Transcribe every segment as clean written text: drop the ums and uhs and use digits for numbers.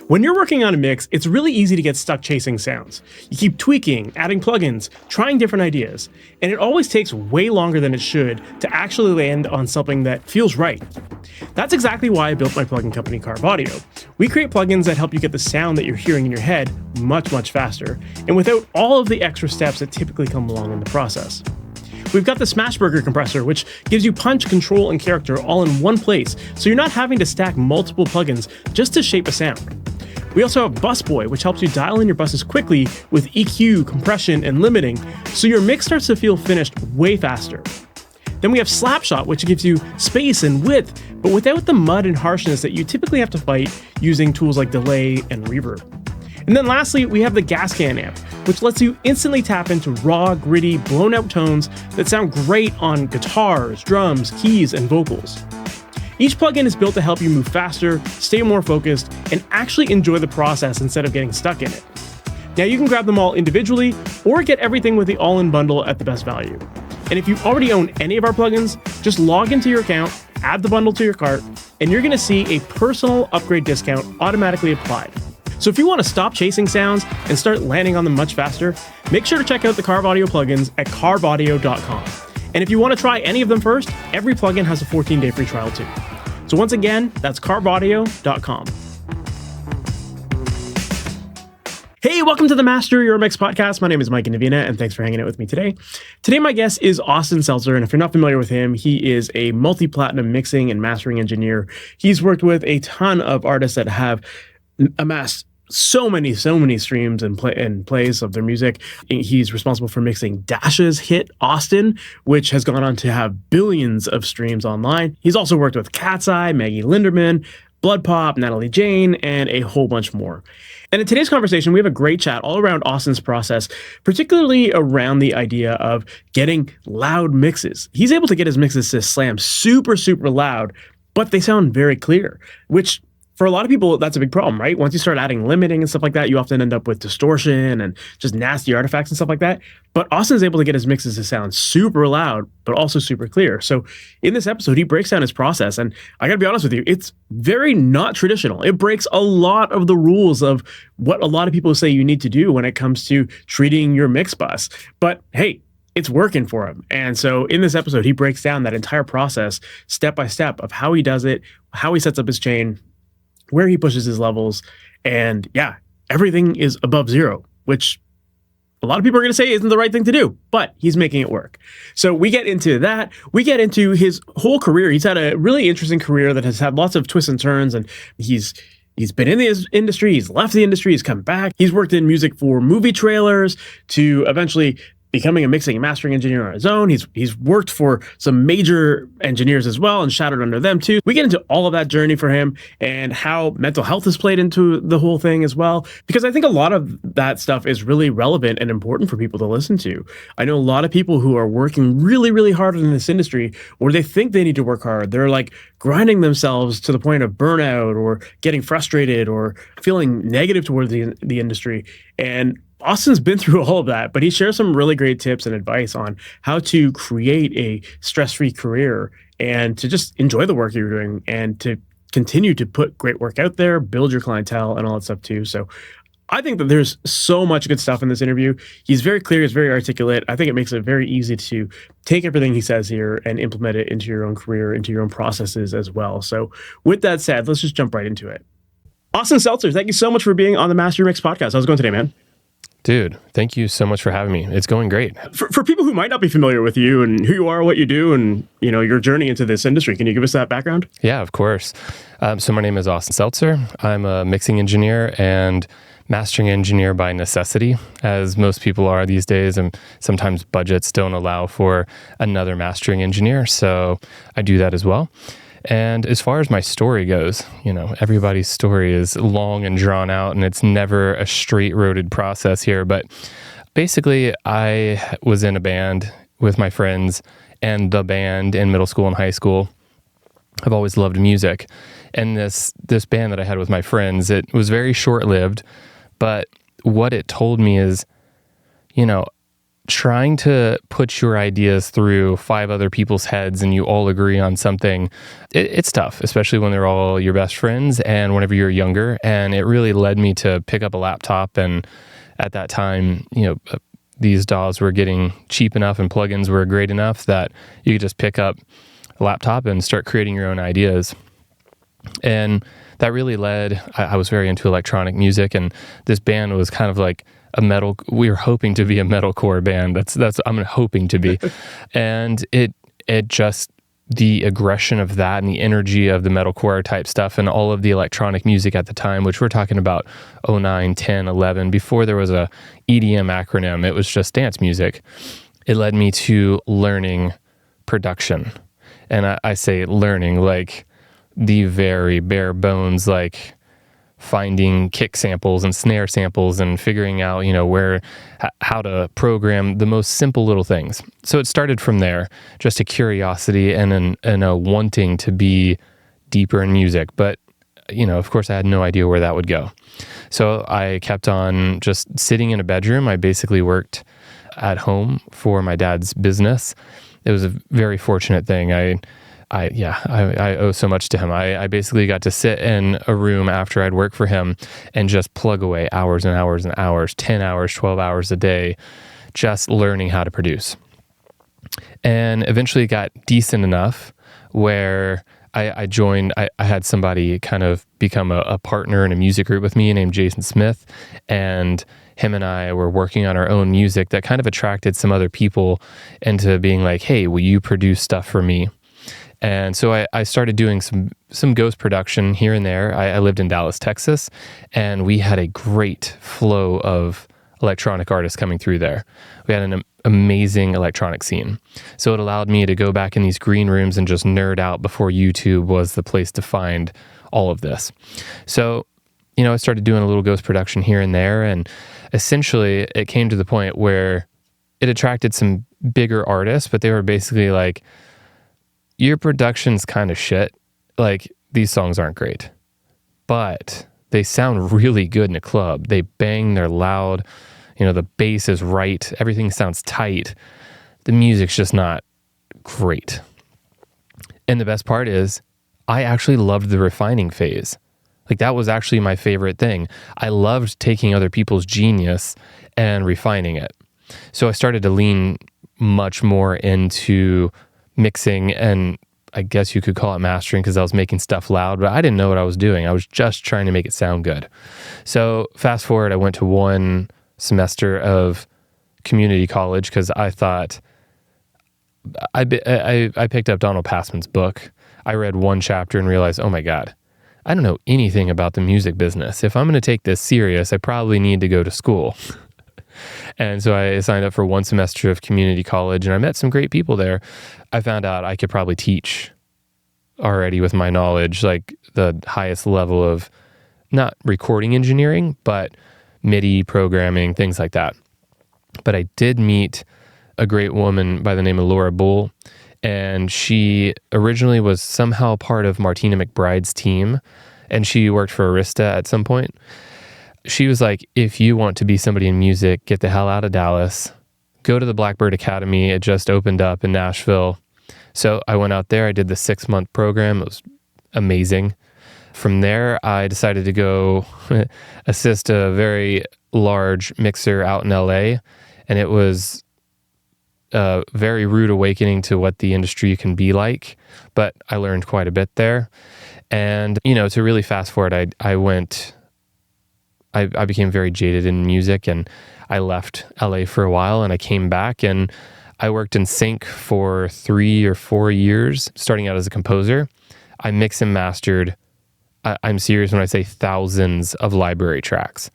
When you're working on a mix, it's really easy to get stuck chasing sounds. You keep tweaking, adding plugins, trying different ideas, and it always takes way longer than it should to actually land on something that feels right. That's exactly why I built my plugin company, Carb Audio. We create plugins that help you get the sound that you're hearing in your head much, much faster, and without all of the extra steps that typically come along in the process. We've got the Smashburger compressor, which gives you punch, control, and character all in one place, so you're not having to stack multiple plugins just to shape a sound. We also have Busboy, which helps you dial in your buses quickly with EQ, compression, and limiting, so your mix starts to feel finished way faster. Then we have Slapshot, which gives you space and width, but without the mud and harshness that you typically have to fight using tools like delay and reverb. And then lastly, we have the Gas Can amp, which lets you instantly tap into raw, gritty, blown-out tones that sound great on guitars, drums, keys, and vocals. Each plugin is built to help you move faster, stay more focused, and actually enjoy the process instead of getting stuck in it. Now you can grab them all individually, or get everything with the all-in bundle at the best value. And if you already own any of our plugins, just log into your account, add the bundle to your cart, and you're gonna see a personal upgrade discount automatically applied. So if you want to stop chasing sounds and start landing on them much faster, make sure to check out the Carb Audio plugins at carbaudio.com. And if you want to try any of them first, every plugin has a 14-day free trial too. So once again, that's carbaudio.com. Hey, welcome to the MasterYourMix podcast. My name is Mike Indovina, and thanks for hanging out with me today. Today, my guest is Austin Seltzer, and if you're not familiar with him, he is a multi-platinum mixing and mastering engineer. He's worked with a ton of artists that have amassed so many streams and plays of their music. He's responsible for mixing Dasha's hit Austin, which has gone on to have billions of streams online. He's also worked with Cat's Eye, Maggie Lindemann, BloodPop, Natalie Jane, and a whole bunch more. And in today's conversation, we have a great chat all around Austin's process, particularly around the idea of getting loud mixes. He's able to get his mixes to slam super, super loud, but they sound very clear, which for a lot of people, that's a big problem, right? Once you start adding limiting and stuff like that, you often end up with distortion and just nasty artifacts and stuff like that. But Austin's able to get his mixes to sound super loud, but also super clear. So in this episode, he breaks down his process. And I gotta be honest with you, it's very not traditional. It breaks a lot of the rules of what a lot of people say you need to do when it comes to treating your mix bus. But hey, it's working for him. And so in this episode, he breaks down that entire process step by step of how he does it, how he sets up his chain, where he pushes his levels, and yeah, everything is above zero, which a lot of people are going to say isn't the right thing to do, but he's making it work. So we get into that. We get into his whole career. He's had a really interesting career that has had lots of twists and turns, and he's been in the industry, he's left the industry, he's come back. He's worked in music for movie trailers to eventually becoming a mixing and mastering engineer on his own. He's worked for some major engineers as well and shadowed under them too. We get into all of that journey for him and how mental health has played into the whole thing as well, because I think a lot of that stuff is really relevant and important for people to listen to. I know a lot of people who are working really, really hard in this industry, or they think they need to work hard. They're like grinding themselves to the point of burnout or getting frustrated or feeling negative towards the industry. And Austin's been through all of that, but he shares some really great tips and advice on how to create a stress-free career and to just enjoy the work you're doing and to continue to put great work out there, build your clientele and all that stuff too. So I think that there's so much good stuff in this interview. He's very clear, he's very articulate. I think it makes it very easy to take everything he says here and implement it into your own career, into your own processes as well. So with that said, let's just jump right into it. Austin Seltzer, thank you so much for being on the MasterYourMix podcast. How's it going today, man? Dude, thank you so much for having me. It's going great. For people who might not be familiar with you and who you are, what you do, and your journey into this industry, can you give us that background? Yeah, of course. So my name is Austin Seltzer. I'm a mixing engineer and mastering engineer by necessity, as most people are these days, and sometimes budgets don't allow for another mastering engineer, so I do that as well. And as far as my story goes, everybody's story is long and drawn out, and it's never a straight-roaded process here. But basically, I was in a band with my friends and the band in middle school and high school. I've always loved music. And this band that I had with my friends, it was very short-lived. But what it told me is, trying to put your ideas through 5 other people's heads and you all agree on something, it's tough, especially when they're all your best friends and whenever you're younger. And it really led me to pick up a laptop. And at that time, these DAWs were getting cheap enough and plugins were great enough that you could just pick up a laptop and start creating your own ideas. And that really led, I was very into electronic music, and this band was kind of like we were hoping to be a metalcore band. That's I'm hoping to be. And it just, the aggression of that and the energy of the metalcore type stuff and all of the electronic music at the time, which we're talking about 09, 10, 11, before there was a EDM acronym, it was just dance music. It led me to learning production. And I say learning like the very bare bones, like finding kick samples and snare samples and figuring out, how to program the most simple little things. So it started from there, just a curiosity and a wanting to be deeper in music. But, of course I had no idea where that would go. So I kept on just sitting in a bedroom. I basically worked at home for my dad's business. It was a very fortunate thing. I owe so much to him. I basically got to sit in a room after I'd worked for him and just plug away hours and hours and hours, 10 hours, 12 hours a day, just learning how to produce. And eventually it got decent enough where I joined, I had somebody kind of become a partner in a music group with me named Jason Smith, and him and I were working on our own music that kind of attracted some other people into being like, hey, will you produce stuff for me? And so I started doing some ghost production here and there. I lived in Dallas, Texas, and we had a great flow of electronic artists coming through there. We had an amazing electronic scene. So it allowed me to go back in these green rooms and just nerd out before YouTube was the place to find all of this. So, I started doing a little ghost production here and there, and essentially it came to the point where it attracted some bigger artists, but they were basically like, your production's kind of shit. Like, these songs aren't great, but they sound really good in a club. They bang, they're loud, the bass is right, everything sounds tight. The music's just not great. And the best part is, I actually loved the refining phase. Like, that was actually my favorite thing. I loved taking other people's genius and refining it. So I started to lean much more into mixing, and I guess you could call it mastering because I was making stuff loud, but I didn't know what I was doing. I was just trying to make it sound good. So fast forward, I went to one semester of community college because I thought, I picked up Donald Passman's book. I read one chapter and realized, oh my God, I don't know anything about the music business. If I'm going to take this serious, I probably need to go to school. And so I signed up for one semester of community college, and I met some great people there. I found out I could probably teach already with my knowledge, like the highest level of not recording engineering, but MIDI programming, things like that. But I did meet a great woman by the name of Laura Bull, and she originally was somehow part of Martina McBride's team, and she worked for Arista at some point. She was like, if you want to be somebody in music, get the hell out of Dallas, go to the Blackbird Academy. It just opened up in Nashville. So I went out there, I did the 6-month program. It was amazing. From there, I decided to go assist a very large mixer out in LA. And it was a very rude awakening to what the industry can be like, but I learned quite a bit there. And, to really fast forward, I became very jaded in music, and I left LA for a while, and I came back, and I worked in sync for 3 or 4 years, starting out as a composer. I mixed and mastered, I'm serious when I say thousands of library tracks.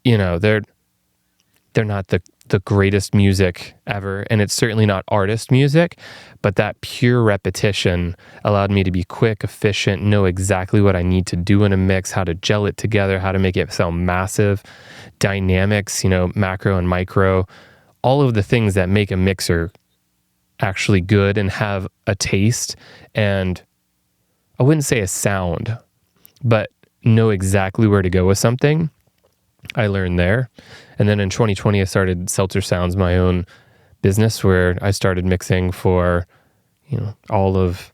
They're not the greatest music ever, and it's certainly not artist music, but that pure repetition allowed me to be quick, efficient, know exactly what I need to do in a mix, how to gel it together, how to make it sound massive, dynamics, macro and micro, all of the things that make a mixer actually good and have a taste, and I wouldn't say a sound, but know exactly where to go with something. I learned there. And then in 2020, I started Seltzer Sounds, my own business, where I started mixing for, all of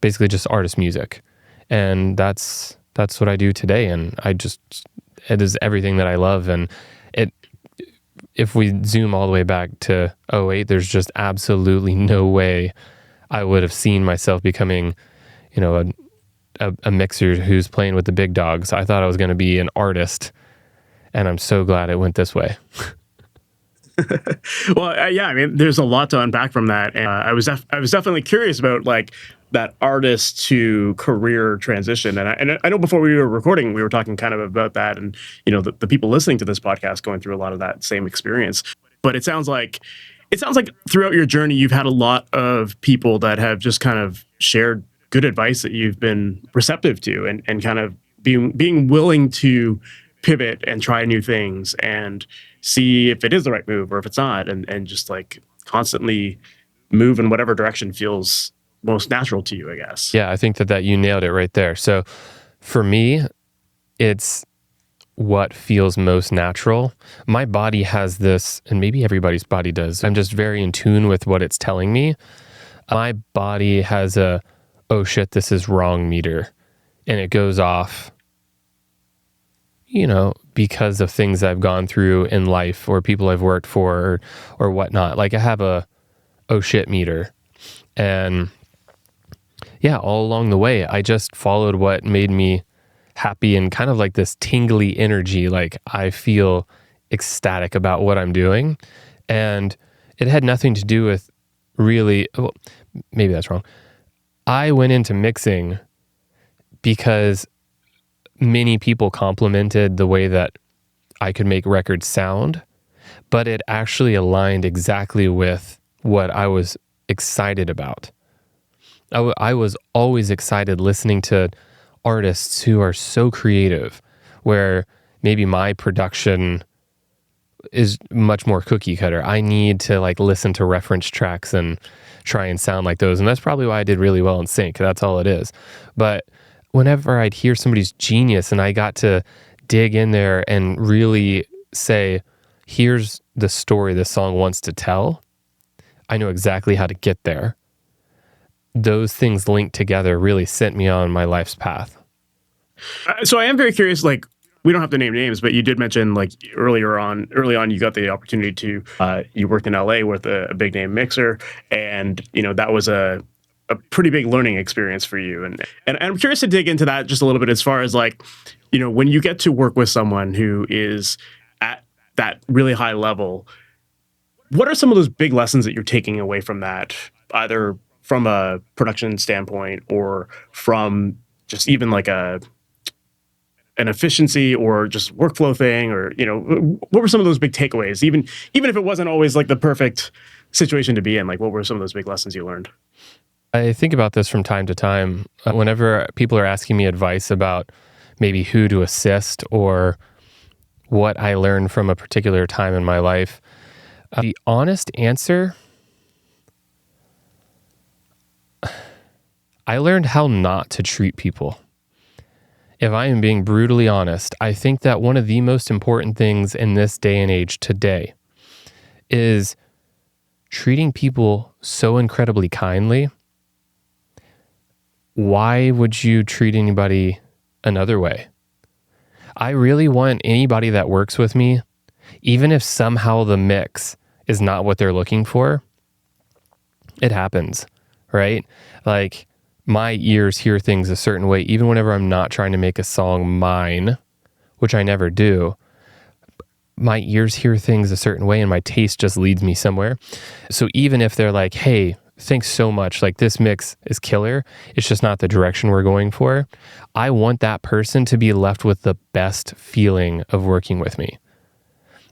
basically just artist music. And that's what I do today. And it is everything that I love. And if we zoom all the way back to '08, there's just absolutely no way I would have seen myself becoming, a mixer who's playing with the big dogs. I thought I was going to be an artist, and I'm so glad it went this way. Well, yeah, I mean, there's a lot to unpack from that, and I was definitely curious about like that artist to career transition. And I know before we were recording, we were talking kind of about that, and the people listening to this podcast going through a lot of that same experience. But it sounds like throughout your journey, you've had a lot of people that have just kind of shared good advice that you've been receptive to, and kind of being willing to pivot and try new things and see if it is the right move or if it's not, and just like constantly move in whatever direction feels most natural to you, I guess. Yeah, I think that you nailed it right there. So for me, it's what feels most natural. My body has this, and maybe everybody's body does. I'm just very in tune with what it's telling me. My body has a, oh shit, this is wrong meter. And it goes off, because of things I've gone through in life or people I've worked for or whatnot. Like I have a, oh shit meter. And yeah, all along the way, I just followed what made me happy and kind of like this tingly energy. Like I feel ecstatic about what I'm doing. And it had nothing to do with really, well, maybe that's wrong. I went into mixing because many people complimented the way that I could make records sound, but it actually aligned exactly with what I was excited about. I was always excited listening to artists who are so creative, where maybe my production is much more cookie cutter. I need to like listen to reference tracks and try and sound like those. And that's probably why I did really well in sync. That's all it is. But whenever I'd hear somebody's genius and I got to dig in there and really say, here's the story this song wants to tell, I know exactly how to get there. Those things linked together really sent me on my life's path. So I am very curious, like, we don't have to name names, but you did mention like early on, you got the opportunity to, you worked in LA with a big name mixer, and that was a pretty big learning experience for you. And I'm curious to dig into that just a little bit as far as like, when you get to work with someone who is at that really high level, what are some of those big lessons that you're taking away from that, either from a production standpoint or from just even like an efficiency or just workflow thing, or, what were some of those big takeaways? Even if it wasn't always like the perfect situation to be in, like what were some of those big lessons you learned? I think about this from time to time. Whenever people are asking me advice about maybe who to assist or what I learned from a particular time in my life, the honest answer, I learned how not to treat people. If I am being brutally honest, I think that one of the most important things in this day and age today is treating people so incredibly kindly. Why would you treat anybody another way? I really want anybody that works with me, even if somehow the mix is not what they're looking for, it happens, right? Like my ears hear things a certain way, even whenever I'm not trying to make a song mine, which I never do. My ears hear things a certain way and my taste just leads me somewhere. So even if they're like, hey, thanks so much, like this mix is killer, it's just not the direction we're going for, I want that person to be left with the best feeling of working with me.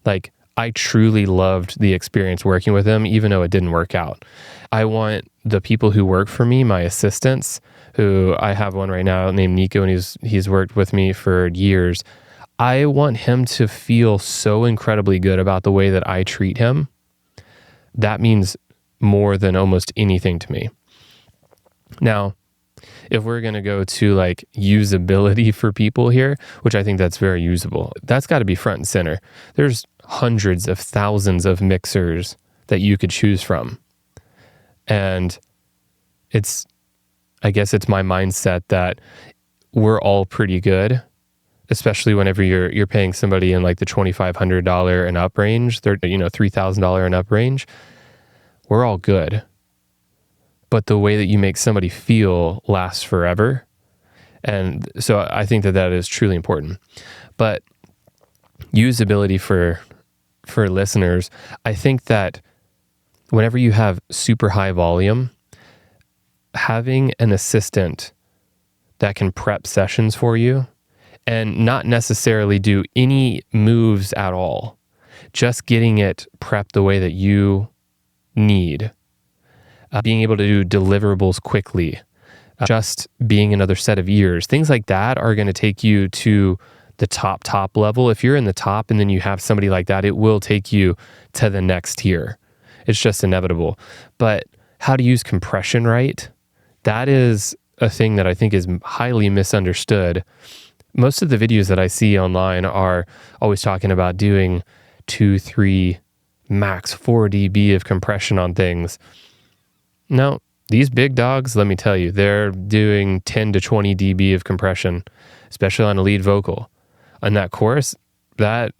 Like I truly loved the experience working with them, even though it didn't work out. I want the people who work for me, my assistants, who I have one right now named Nico, and he's worked with me for years. I want him to feel so incredibly good about the way that I treat him. That means more than almost anything to me. Now, if we're going to go to like usability for people here, which I think that's very usable, that's got to be front and center. There's hundreds of thousands of mixers that you could choose from. And I guess it's my mindset that we're all pretty good, especially whenever you're paying somebody in like the $2,500 and up range, $3,000 and up range. We're all good. But the way that you make somebody feel lasts forever. And so I think that is truly important. But usability for listeners, I think that whenever you have super high volume, having an assistant that can prep sessions for you and not necessarily do any moves at all, just getting it prepped the way that you need, being able to do deliverables quickly, just being another set of ears, things like that are going to take you to the top level. If you're in the top and then you have somebody like that, it will take you to the next tier. It's just inevitable. But how to use compression right, that is a thing that I think is highly misunderstood. Most of the videos that I see online are always talking about doing 2, 3, max 4 dB of compression on things. No, these big dogs, let me tell you, they're doing 10 to 20 dB of compression, especially on a lead vocal. On that chorus, that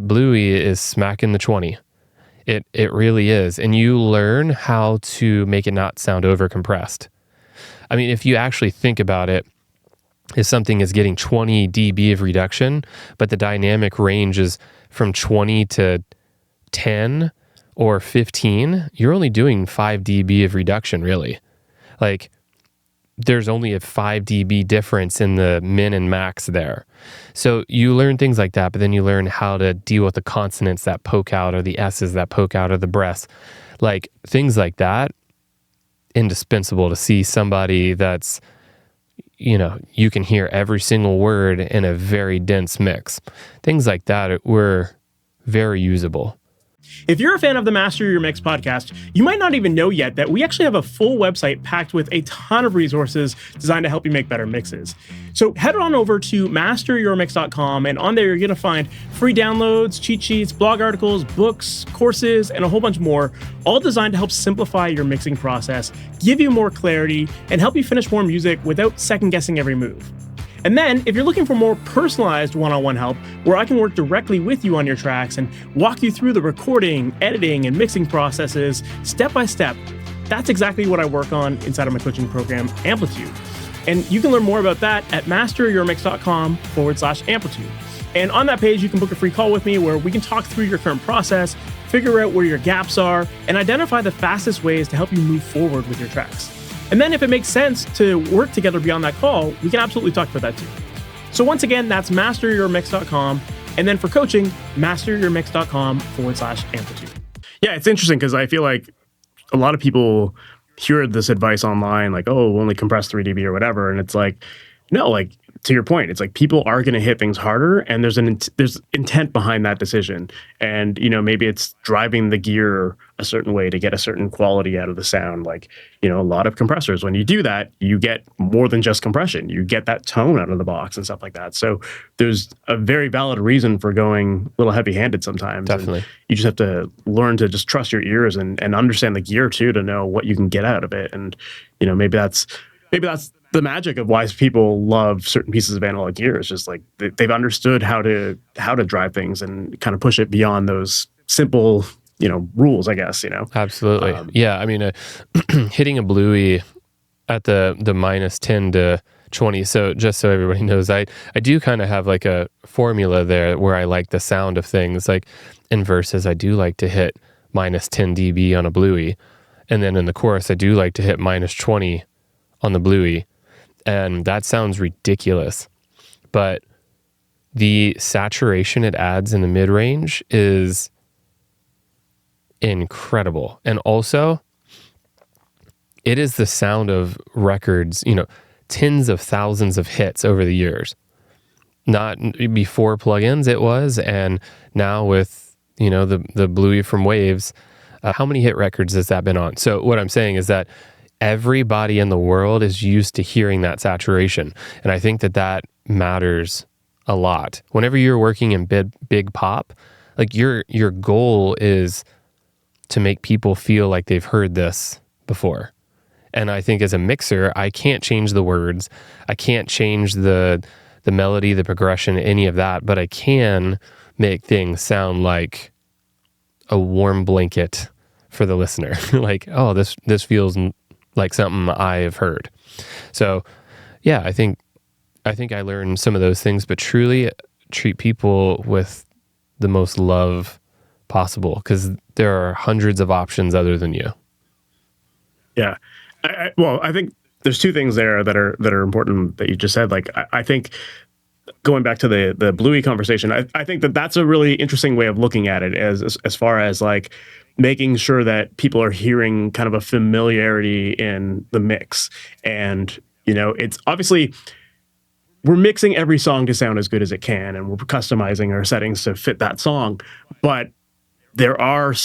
bluey is smacking the 20. It really is. And you learn how to make it not sound over compressed. I mean, if you actually think about it, if something is getting 20 dB of reduction, but the dynamic range is from 20 to 10 or 15, you're only doing 5 dB of reduction, really. Like, there's only a 5 dB difference in the min and max there. So you learn things like that, but then you learn how to deal with the consonants that poke out or the S's that poke out of the breaths. Like, things like that, indispensable to see somebody that's, you can hear every single word in a very dense mix. Things like that were very usable. If you're a fan of the Master Your Mix podcast, you might not even know yet that we actually have a full website packed with a ton of resources designed to help you make better mixes. So head on over to MasterYourMix.com, and on there you're going to find free downloads, cheat sheets, blog articles, books, courses, and a whole bunch more, all designed to help simplify your mixing process, give you more clarity, and help you finish more music without second-guessing every move. And then, if you're looking for more personalized one-on-one help, where I can work directly with you on your tracks and walk you through the recording, editing, and mixing processes step by step, that's exactly what I work on inside of my coaching program, Amplitude. And you can learn more about that at masteryourmix.com/amplitude. And on that page, you can book a free call with me where we can talk through your current process, figure out where your gaps are, and identify the fastest ways to help you move forward with your tracks. And then if it makes sense to work together beyond that call, we can absolutely talk about that too. So once again, that's masteryourmix.com. And then for coaching, masteryourmix.com/amplitude. Yeah, it's interesting because I feel like a lot of people hear this advice online, like, oh, only compress 3 dB or whatever. And it's like, no, like, to your point, it's like people are going to hit things harder, and there's intent behind that decision. And, maybe it's driving the gear a certain way to get a certain quality out of the sound. Like, a lot of compressors, when you do that, you get more than just compression. You get that tone out of the box and stuff like that. So there's a very valid reason for going a little heavy-handed sometimes. Definitely. And you just have to learn to just trust your ears and understand the gear too, to know what you can get out of it. And, maybe that's the magic of why people love certain pieces of analog gear. Is just like they've understood how to drive things and kind of push it beyond those simple, rules, I guess, Absolutely. Yeah. I mean, hitting a bluey at the minus 10 to 20. So just so everybody knows, I do kind of have like a formula there where I like the sound of things. Like in verses, I do like to hit minus 10 dB on a bluey. And then in the chorus, I do like to hit minus 20 on the bluey. And that sounds ridiculous, but the saturation it adds in the mid-range is incredible. And also, it is the sound of records, tens of thousands of hits over the years. Not before plugins it was, and now with, the Bluey from Waves, how many hit records has that been on? So what I'm saying is that everybody in the world is used to hearing that saturation. And I think that that matters a lot. Whenever you're working in big pop, like your goal is to make people feel like they've heard this before. And I think as a mixer, I can't change the words. I can't change the melody, the progression, any of that, but I can make things sound like a warm blanket for the listener. Like, oh, this feels like something I have heard. So yeah, I think I learned some of those things, but truly treat people with the most love possible, because there are hundreds of options other than you. Yeah. Well, I think there's two things there that are important that you just said. Like, I think going back to the Bluey conversation, I think that's a really interesting way of looking at it as far as like making sure that people are hearing kind of a familiarity in the mix. And, it's obviously we're mixing every song to sound as good as it can, and we're customizing our settings to fit that song. But there is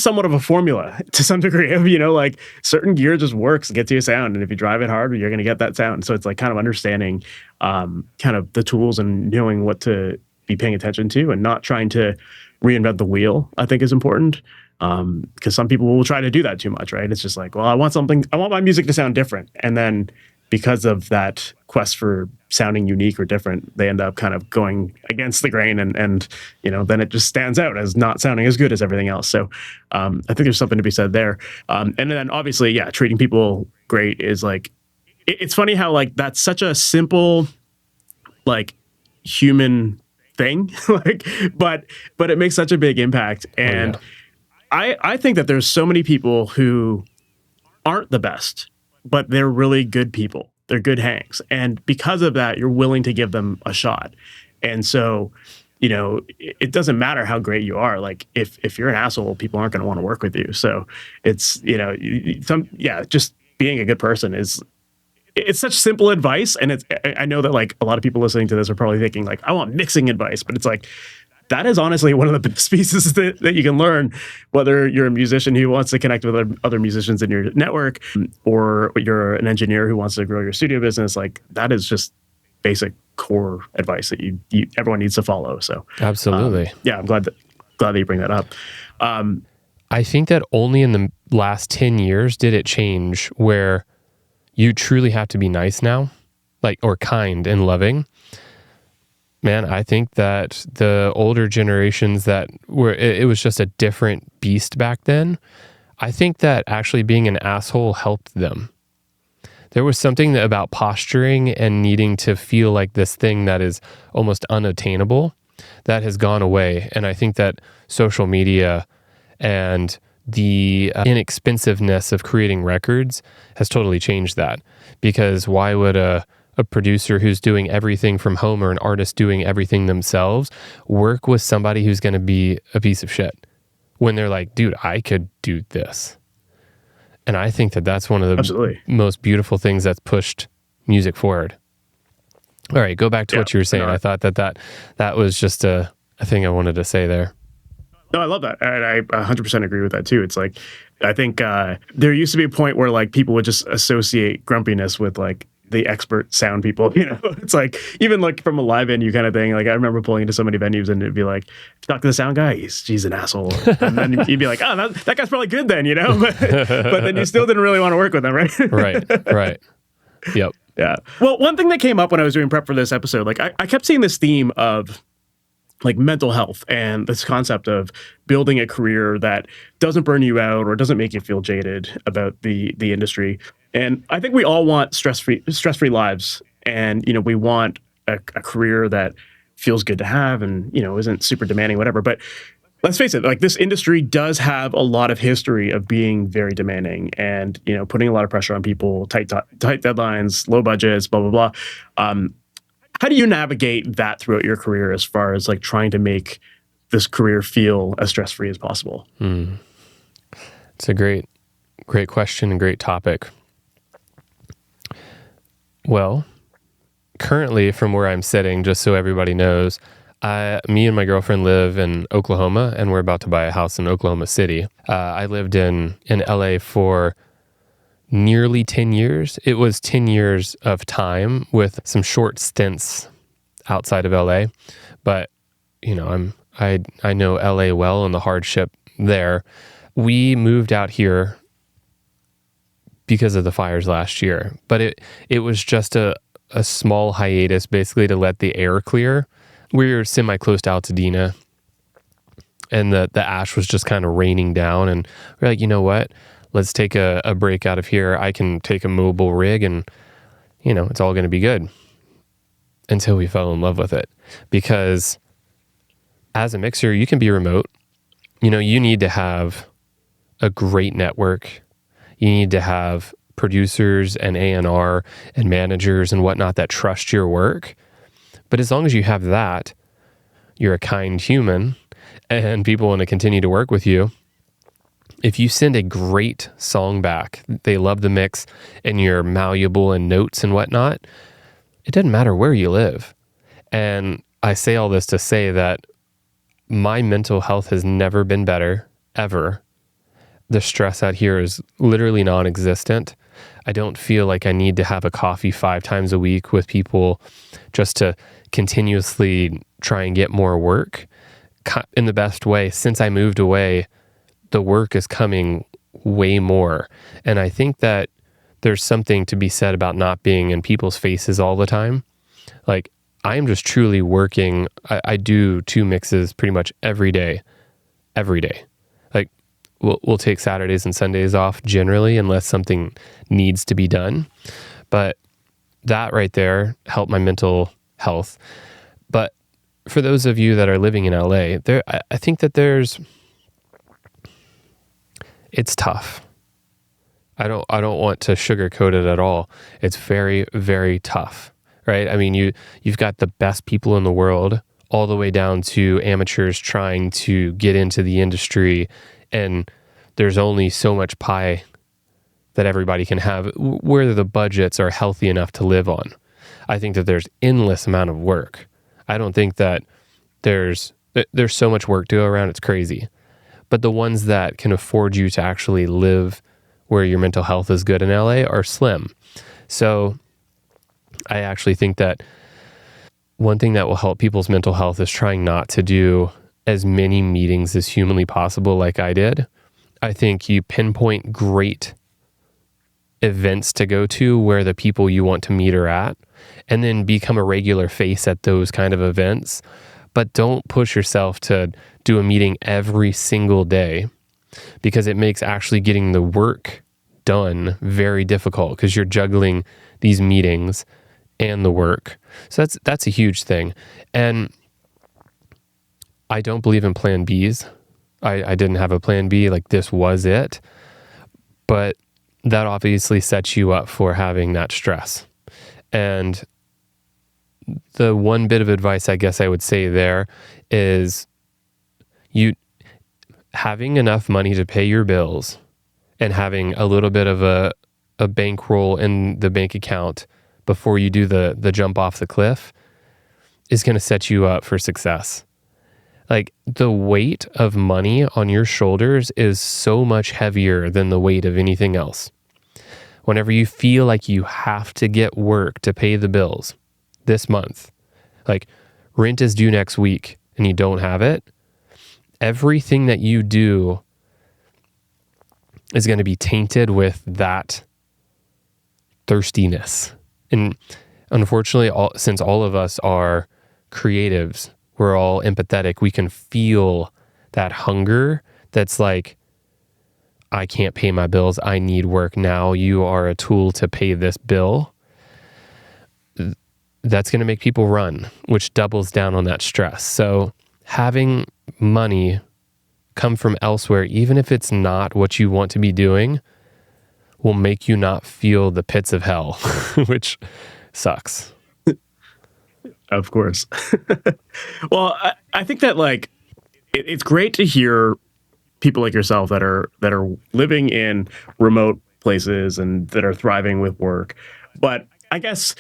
somewhat of a formula to some degree of, like certain gear just works, gets you a sound. And if you drive it hard, you're going to get that sound. So it's like kind of understanding kind of the tools and knowing what to be paying attention to and not trying to reinvent the wheel, I think is important. Because some people will try to do that too much, right? It's just like, well, I want my music to sound different. And then because of that quest for sounding unique or different, they end up kind of going against the grain and then it just stands out as not sounding as good as everything else. So I think there's something to be said there. And then obviously, yeah, treating people great is like, it's funny how like that's such a simple, like human thing, like, but it makes such a big impact. And I think that there's so many people who aren't the best, but they're really good people. They're good hangs. And because of that, you're willing to give them a shot. And so, it doesn't matter how great you are. Like if you're an asshole, people aren't going to want to work with you. So it's, just being a good person it's such simple advice. And I know that like a lot of people listening to this are probably thinking like, I want mixing advice, but it's like, that is honestly one of the best pieces that you can learn, whether you're a musician who wants to connect with other musicians in your network, or you're an engineer who wants to grow your studio business. Like that is just basic core advice that everyone needs to follow. So absolutely. I'm glad that you bring that up. I think that only in the last 10 years did it change where you truly have to be nice now, like, or kind and loving. Man, I think that the older generations that were, it was just a different beast back then. I think that actually being an asshole helped them. There was something about posturing and needing to feel like this thing that is almost unattainable that has gone away. And I think that social media and the inexpensiveness of creating records has totally changed that. Because why would a producer who's doing everything from home or an artist doing everything themselves work with somebody who's going to be a piece of shit when they're like, dude, I could do this? And I think that that's one of the most beautiful things that's pushed music forward. All right, go back to what you were saying. I thought that was just a thing I wanted to say there. No, I love that. And I 100% agree with that too. It's like, I think there used to be a point where like people would just associate grumpiness with like the expert sound people, it's like, even like from a live venue kind of thing. Like I remember pulling into so many venues and it'd be like, talk to the sound guy, he's an asshole. And then you'd be like, oh, that guy's probably good then, but then you still didn't really want to work with them, right? Right. Yep. Yeah. Well, one thing that came up when I was doing prep for this episode, like I kept seeing this theme of like mental health and this concept of building a career that doesn't burn you out or doesn't make you feel jaded about the industry. And I think we all want stress-free lives. And, we want a career that feels good to have and, isn't super demanding, whatever. But let's face it, like this industry does have a lot of history of being very demanding and, putting a lot of pressure on people, tight deadlines, low budgets, blah, blah, blah. How do you navigate that throughout your career as far as like trying to make this career feel as stress-free as possible? It's a great question and great topic. Well, currently from where I'm sitting, just so everybody knows, Me and my girlfriend live in Oklahoma, and we're about to buy a house in Oklahoma City. I lived in LA for nearly 10 years. It was 10 years of time with some short stints outside of LA. But, I know LA well and the hardship there. We moved out here because of the fires last year, but it was just a small hiatus, basically to let the air clear. We were semi-close to Altadena, and the ash was just kind of raining down, and we're like, you know what? Let's take a break out of here. I can take a mobile rig, and, it's all going to be good. Until we fell in love with it. Because as a mixer, you can be remote. You need to have a great network. You need to have producers and A&R and managers and whatnot that trust your work. But as long as you have that, you're a kind human and people want to continue to work with you. If you send a great song back, they love the mix and you're malleable in notes and whatnot, it doesn't matter where you live. And I say all this to say that my mental health has never been better, ever. The stress out here is literally non-existent. I don't feel like I need to have a coffee 5 times a week with people just to continuously try and get more work. In the best way, since I moved away, the work is coming way more. And I think that there's something to be said about not being in people's faces all the time. Like, I am just truly working. I do 2 mixes pretty much every day. Like, we'll take Saturdays and Sundays off generally unless something needs to be done. But that right there helped my mental health. But for those of you that are living in LA, I think that it's tough. I don't want to sugarcoat it at all. It's very, very tough, right? I mean, you've got the best people in the world all the way down to amateurs trying to get into the industry, and there's only so much pie that everybody can have where the budgets are healthy enough to live on. I think that there's endless amount of work. I don't think that there's so much work to go around. It's crazy. But the ones that can afford you to actually live where your mental health is good in LA are slim. So I actually think that one thing that will help people's mental health is trying not to do as many meetings as humanly possible like I did. I think you pinpoint great events to go to where the people you want to meet are at, and then become a regular face at those kind of events. But don't push yourself to do a meeting every single day, because it makes actually getting the work done very difficult because you're juggling these meetings and the work. So that's a huge thing. And I don't believe in plan Bs. I didn't have a plan B, like this was it. But that obviously sets you up for having that stress. And the one bit of advice I guess I would say there is you having enough money to pay your bills and having a little bit of a bankroll in the bank account before you do the jump off the cliff is going to set you up for success. Like, the weight of money on your shoulders is so much heavier than the weight of anything else. Whenever you feel like you have to get work to pay the bills this month, like rent is due next week and you don't have it, everything that you do is going to be tainted with that thirstiness. And unfortunately, since all of us are creatives, we're all empathetic, we can feel that hunger that's like, I can't pay my bills, I need work now, you are a tool to pay this bill. That's going to make people run, which doubles down on that stress. So having money come from elsewhere, even if it's not what you want to be doing, will make you not feel the pits of hell, which sucks. Of course. Well, I think that like it's great to hear people like yourself that are living in remote places and that are thriving with work. But I guess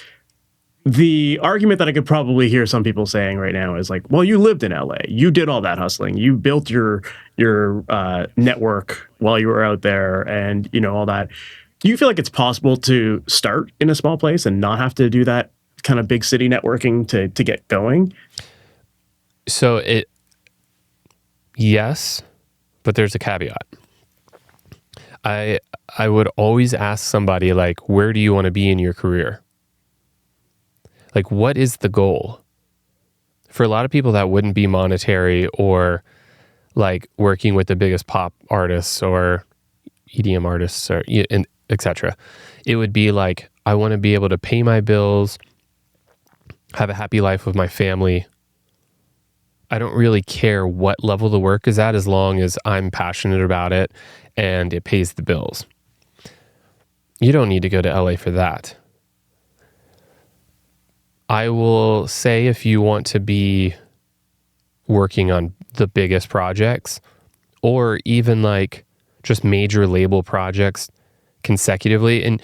the argument that I could probably hear some people saying right now is like, well, you lived in LA, you did all that hustling, you built your network while you were out there, and all that. Do you feel like it's possible to start in a small place and not have to do that kind of big city networking to get going? So yes, but there's a caveat. I would always ask somebody, like, where do you want to be in your career? Like, what is the goal? For a lot of people, that wouldn't be monetary or like working with the biggest pop artists or EDM artists or etc. It would be like, I want to be able to pay my bills, have a happy life with my family. I don't really care what level the work is at as long as I'm passionate about it and it pays the bills. You don't need to go to LA for that. I will say, if you want to be working on the biggest projects or even like just major label projects consecutively, and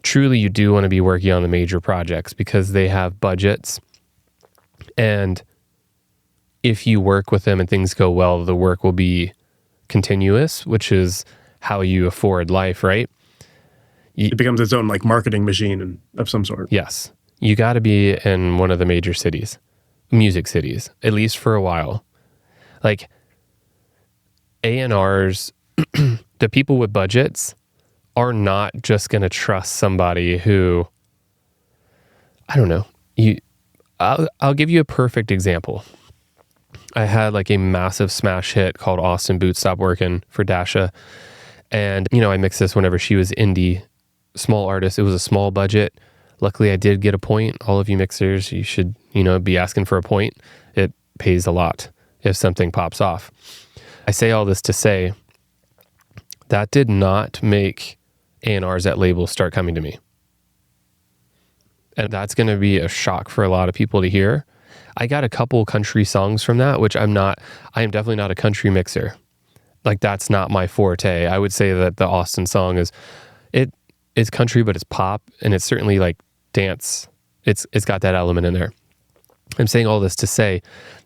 truly you do want to be working on the major projects because they have budgets, and if you work with them and things go well, the work will be continuous, which is how you afford life, right? It becomes its own like marketing machine of some sort. Yes. You got to be in one of the major cities, music cities, at least for a while. Like A&Rs, the people with budgets are not just going to trust somebody who, I don't know. I'll give you a perfect example. I had like a massive smash hit called Austin Boots Stop Workin for Dasha. And, I mixed this whenever she was indie, small artist. It was a small budget. Luckily, I did get a point. All of you mixers, you should, be asking for a point. It pays a lot if something pops off. I say all this to say that did not make A&Rs at labels start coming to me. And that's going to be a shock for a lot of people to hear. I got a couple country songs from that, which I am definitely not a country mixer. Like, that's not my forte. I would say that the Austin song it's country, but it's pop, and it's certainly like dance. It's got that element in there. I'm saying all this to say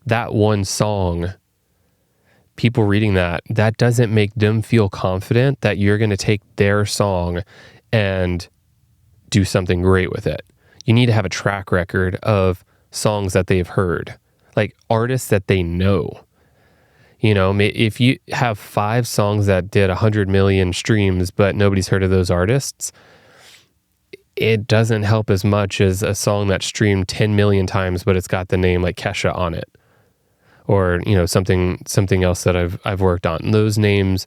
that one song, people reading that doesn't make them feel confident that you're going to take their song and do something great with it. You need to have a track record of songs that they've heard, like artists that they know. If you have 5 songs that did 100 million streams, but nobody's heard of those artists, it doesn't help as much as a song that streamed 10 million times, but it's got the name like Kesha on it, or something else that I've worked on. Those names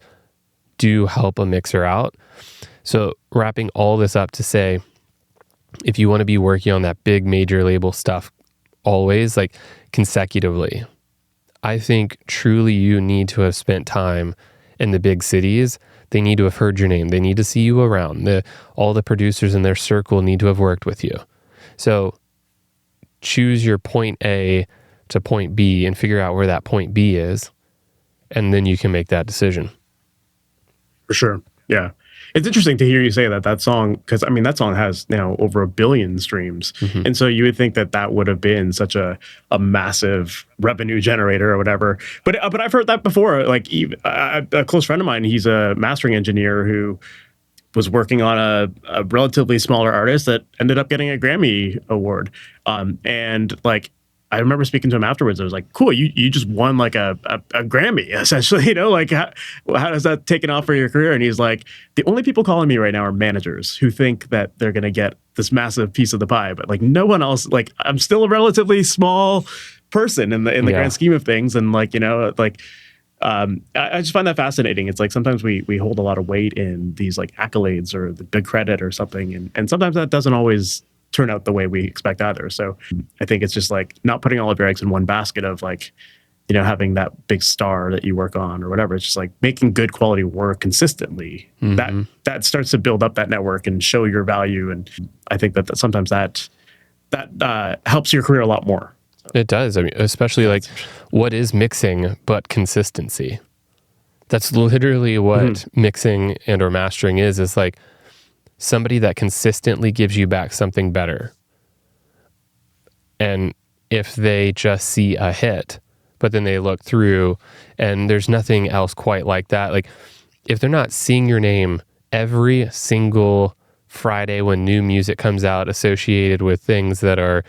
do help a mixer out. So wrapping all this up to say, if you want to be working on that big major label stuff always, like consecutively, I think truly you need to have spent time in the big cities. They need to have heard your name. They need to see you around. All the producers in their circle need to have worked with you. So choose your point A to point B and figure out where that point B is, and then you can make that decision. For sure. Yeah. It's interesting to hear you say that song, because that song has now over 1 billion streams. Mm-hmm. And so you would think that would have been such a massive revenue generator or whatever. But I've heard that before. Like a close friend of mine, he's a mastering engineer who was working on a relatively smaller artist that ended up getting a Grammy award. And like, I remember speaking to him afterwards. I was like, cool, you just won like a Grammy, essentially, like how does that taken off for your career? And he's like, the only people calling me right now are managers who think that they're going to get this massive piece of the pie, but like no one else. Like, I'm still a relatively small person in the grand scheme of things. And like, I just find that fascinating. It's like sometimes we hold a lot of weight in these like accolades or the big credit or something. And sometimes that doesn't always turn out the way we expect either. So I think it's just like not putting all of your eggs in one basket of like, having that big star that you work on or whatever. It's just like making good quality work consistently. Mm-hmm. That starts to build up that network and show your value. And I think that sometimes that helps your career a lot more. So. It does. Especially like what is mixing but consistency? That's literally what mixing and or mastering is like somebody that consistently gives you back something better. And if they just see a hit, but then they look through and there's nothing else quite like that. Like if they're not seeing your name every single Friday when new music comes out associated with things that are,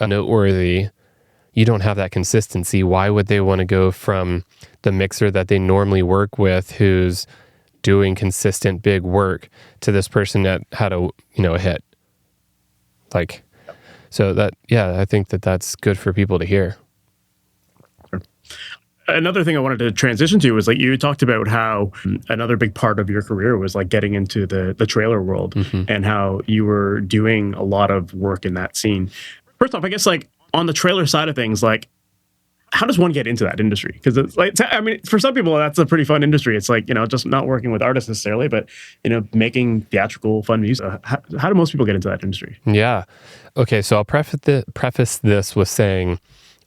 noteworthy, you don't have that consistency. Why would they want to go from the mixer that they normally work with who's doing consistent big work to this person that had a hit? Like, so that, I think that's good for people to hear. Another thing I wanted to transition to was like you talked about how another big part of your career was like getting into the trailer world and how you were doing a lot of work in that scene. First off, I guess like on the trailer side of things, like how does one get into that industry? Because it's like, I mean, for some people that's a pretty fun industry. It's like, just not working with artists necessarily, but making theatrical fun music. How do most people get into that industry? Yeah. Okay, so I'll preface this with saying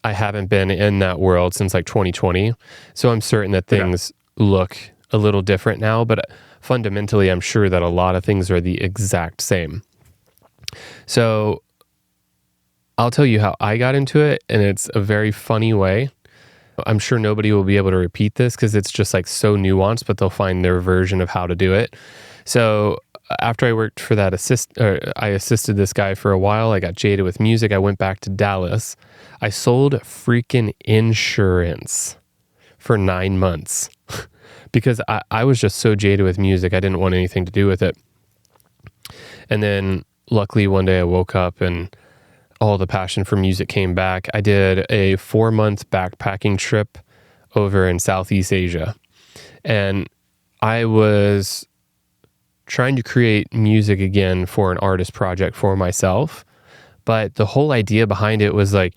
I haven't been in that world since like 2020. So I'm certain that things look a little different now, but fundamentally, I'm sure that a lot of things are the exact same. So I'll tell you how I got into it, and it's a very funny way. I'm sure nobody will be able to repeat this because it's just like so nuanced, but they'll find their version of how to do it. So after I worked for that I assisted this guy for a while. I got jaded with music. I went back to Dallas. I sold freaking insurance for 9 months because I was just so jaded with music. I didn't want anything to do with it. And then luckily one day I woke up and all the passion for music came back. I did a 4-month backpacking trip over in Southeast Asia. And I was trying to create music again for an artist project for myself. But the whole idea behind it was like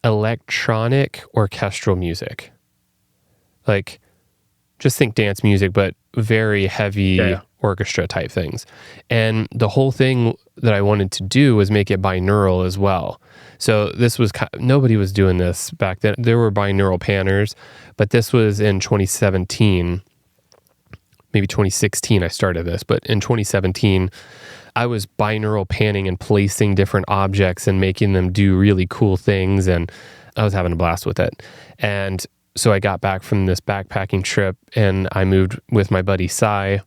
electronic orchestral music. Like just think dance music, but very heavy orchestra type things. And the whole thing that I wanted to do was make it binaural as well. So this was, nobody was doing this back then. There were binaural panners, but this was in 2017, maybe 2016 I started this, but in 2017, I was binaural panning and placing different objects and making them do really cool things. And I was having a blast with it. And so I got back from this backpacking trip and I moved with my buddy Cy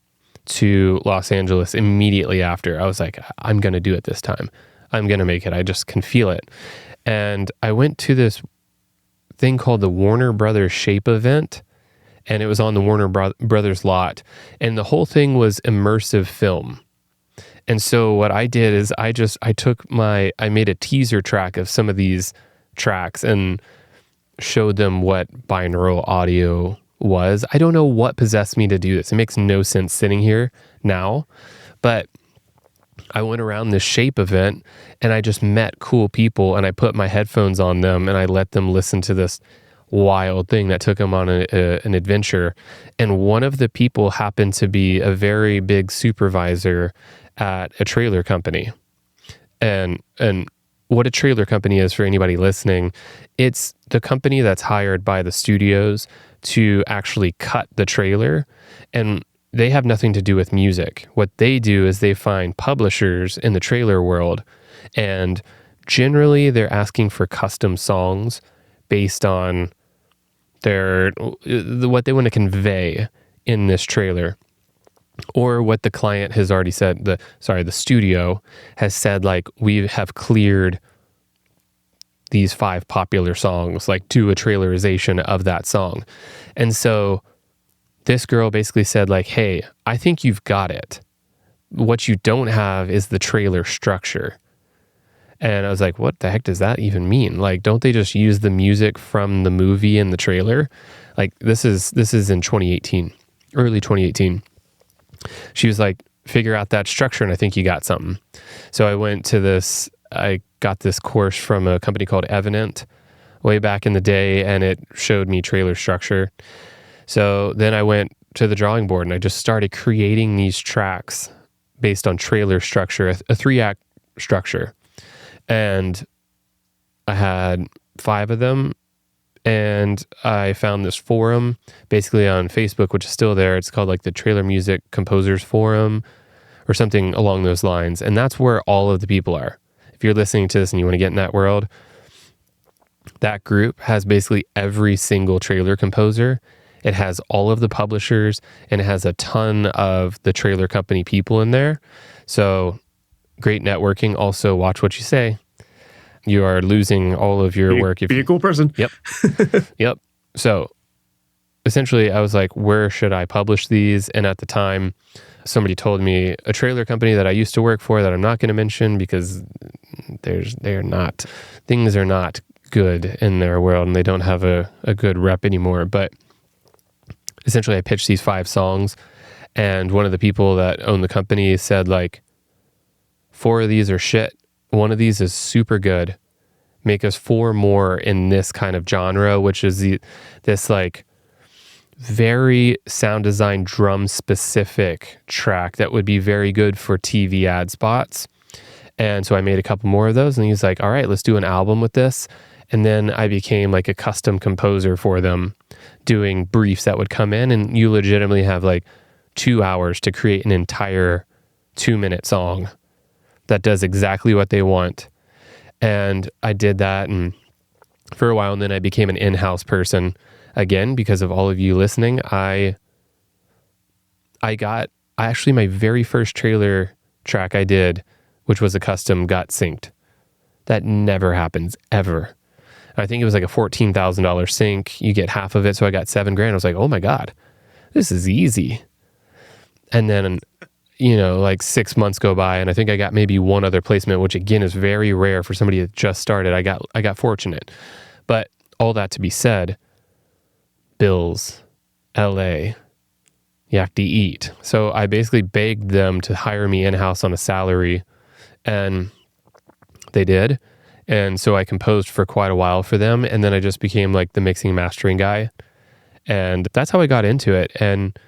to Los Angeles immediately after. I was like, I'm going to do it this time. I'm going to make it. I just can feel it. And I went to this thing called the Warner Brothers Shape event, and it was on the Warner Brothers lot. And the whole thing was immersive film. And so what I did is I made a teaser track of some of these tracks and showed them what binaural audio was. I don't know what possessed me to do this. It makes no sense sitting here now, but I went around this Shape event and I just met cool people and I put my headphones on them and I let them listen to this wild thing that took them on an adventure. And one of the people happened to be a very big supervisor at a trailer company. And what a trailer company is, for anybody listening, it's the company that's hired by the studios to actually cut the trailer, and they have nothing to do with music. What they do is they find publishers in the trailer world, and generally they're asking for custom songs based on what they want to convey in this trailer, or what the client has already said. The studio has said, like, we have cleared these 5 popular songs, like do a trailerization of that song. And so this girl basically said, like, hey, I think you've got it. What you don't have is the trailer structure. And I was like, what the heck does that even mean? Like, don't they just use the music from the movie in the trailer? Like, this is in 2018, early 2018. She was like, figure out that structure, and I think you got something. So I got this course from a company called Evident way back in the day, and it showed me trailer structure. So then I went to the drawing board and I just started creating these tracks based on trailer structure, a 3-act structure. And I had 5 of them, and I found this forum basically on Facebook, which is still there. It's called like the Trailer Music Composers Forum or something along those lines. And that's where all of the people are. If if you're listening to this and you want to get in that world, that group has basically every single trailer composer. It has all of the publishers, and it has a ton of the trailer company people in there. So great networking. Also, watch what you say. You are losing all of your work. Be a cool person. Yep. Yep. So essentially, I was like, where should I publish these? And at the time, somebody told me a trailer company that I used to work for that I'm not going to mention because things are not good in their world and they don't have a good rep anymore. But essentially, I pitched these 5 songs, and one of the people that owned the company said, like, 4 of these are shit. 1 of these is super good. Make us 4 more in this kind of genre, which is this like very sound design drum specific track that would be very good for TV ad spots. And so I made a couple more of those, and he's like, all right, let's do an album with this. And then I became like a custom composer for them, doing briefs that would come in, and you legitimately have like 2 hours to create an entire 2-minute song that does exactly what they want. And I did that and for a while, and then I became an in-house person again because of all of you listening. I actually my very first trailer track I did, which was a custom, got synced. That never happens ever. I think it was like a $14,000 sync. You get half of it, so I got $7,000. I was like, oh my God, this is easy. And then, like 6 months go by, and I think I got maybe 1 other placement, which again is very rare for somebody that just started. I got fortunate. But all that to be said, bills, LA, you have to eat. So I basically begged them to hire me in-house on a salary, and they did. And so I composed for quite a while for them, and then I just became like the mixing and mastering guy. And that's how I got into it. And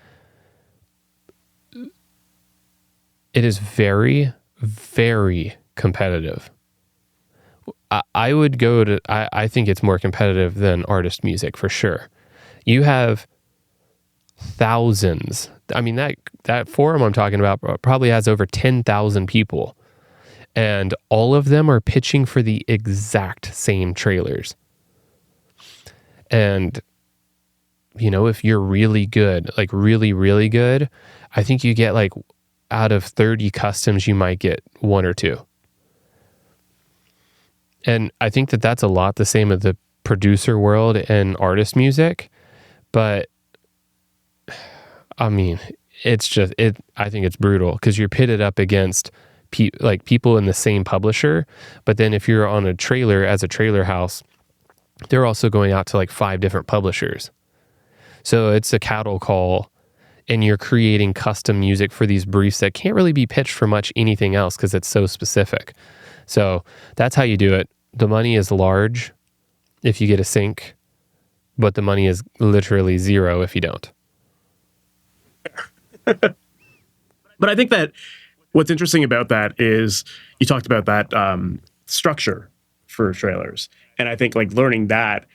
it is very, very competitive. I would go to, I think it's more competitive than artist music for sure. You have thousands. I mean, that forum I'm talking about probably has over 10,000 people. And all of them are pitching for the exact same trailers. And, if you're really good, like really, really good, I think you get like out of 30 customs, you might get 1 or 2. And I think that that's a lot the same of the producer world and artist music. But I mean, I think it's brutal because you're pitted up against people in the same publisher. But then if you're on a trailer as a trailer house, they're also going out to like 5 different publishers. So it's a cattle call, and you're creating custom music for these briefs that can't really be pitched for much anything else because it's so specific. So that's how you do it. The money is large if you get a sync, but the money is literally 0 if you don't. But I think that what's interesting about that is you talked about that structure for trailers. And I think like learning that,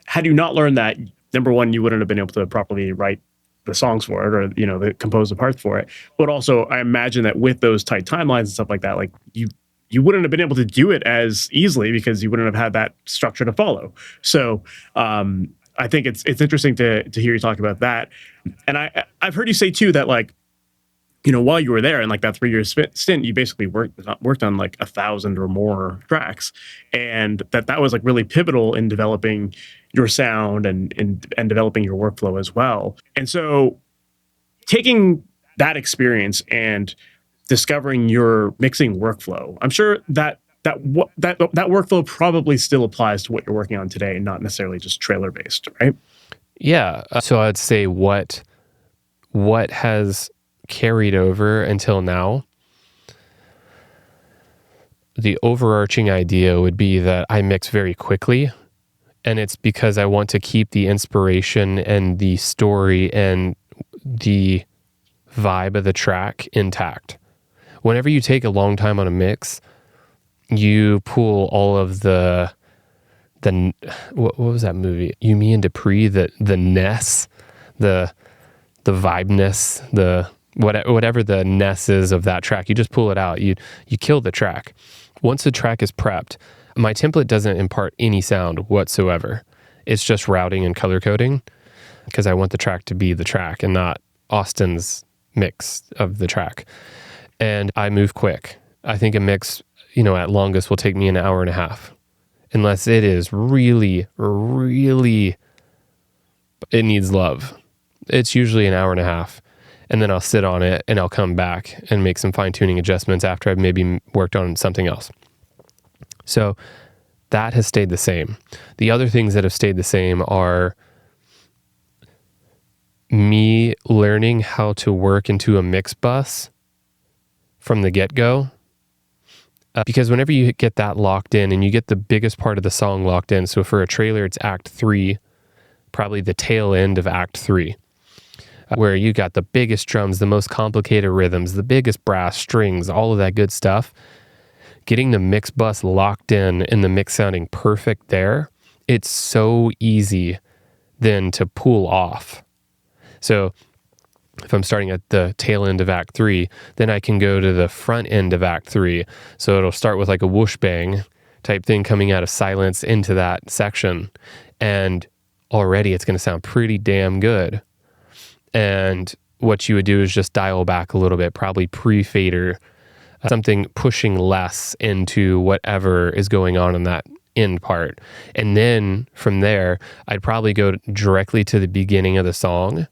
had you not learned that, number one, you wouldn't have been able to properly write the songs for it or, compose the parts for it. But also I imagine that with those tight timelines and stuff like that, like you wouldn't have been able to do it as easily because you wouldn't have had that structure to follow. So I think it's interesting to hear you talk about that. And I've heard you say too that like, while you were there in like that 3-year stint, you basically worked on like 1,000 or more tracks, and that was like really pivotal in developing your sound and developing your workflow as well. And so, taking that experience and discovering your mixing workflow, I'm sure that workflow probably still applies to what you're working on today, not necessarily just trailer based, right? Yeah. So I'd say what has carried over until now, the overarching idea would be that I mix very quickly, and it's because I want to keep the inspiration and the story and the vibe of the track intact. Whenever you take a long time on a mix, you pull all of the what was that movie? You mean Dupree, the ness, the vibeness, the whatever the ness is of that track, you just pull it out. You kill the track. once a track is prepped, my template doesn't impart any sound whatsoever. It's just routing and color coding because I want the track to be the track and not Austin's mix of the track. And I move quick. I think a mix, at longest will take me an hour and a half. Unless it is really, really, it needs love. It's usually an hour and a half. And then I'll sit on it and I'll come back and make some fine-tuning adjustments after I've maybe worked on something else. So that has stayed the same. The other things that have stayed the same are me learning how to work into a mix bus from the get-go. Because whenever you get that locked in and you get the biggest part of the song locked in, so for a trailer, it's Act 3, probably the tail end of Act 3, where you got the biggest drums, the most complicated rhythms, the biggest brass strings, all of that good stuff. Getting the mix bus locked in and the mix sounding perfect there, it's so easy then to pull off. So if I'm starting at the tail end of Act 3, then I can go to the front end of Act 3. So it'll start with like a whoosh bang type thing coming out of silence into that section. And already it's going to sound pretty damn good. And what you would do is just dial back a little bit, probably pre-fader, something pushing less into whatever is going on in that end part. And then from there, I'd probably go directly to the beginning of the song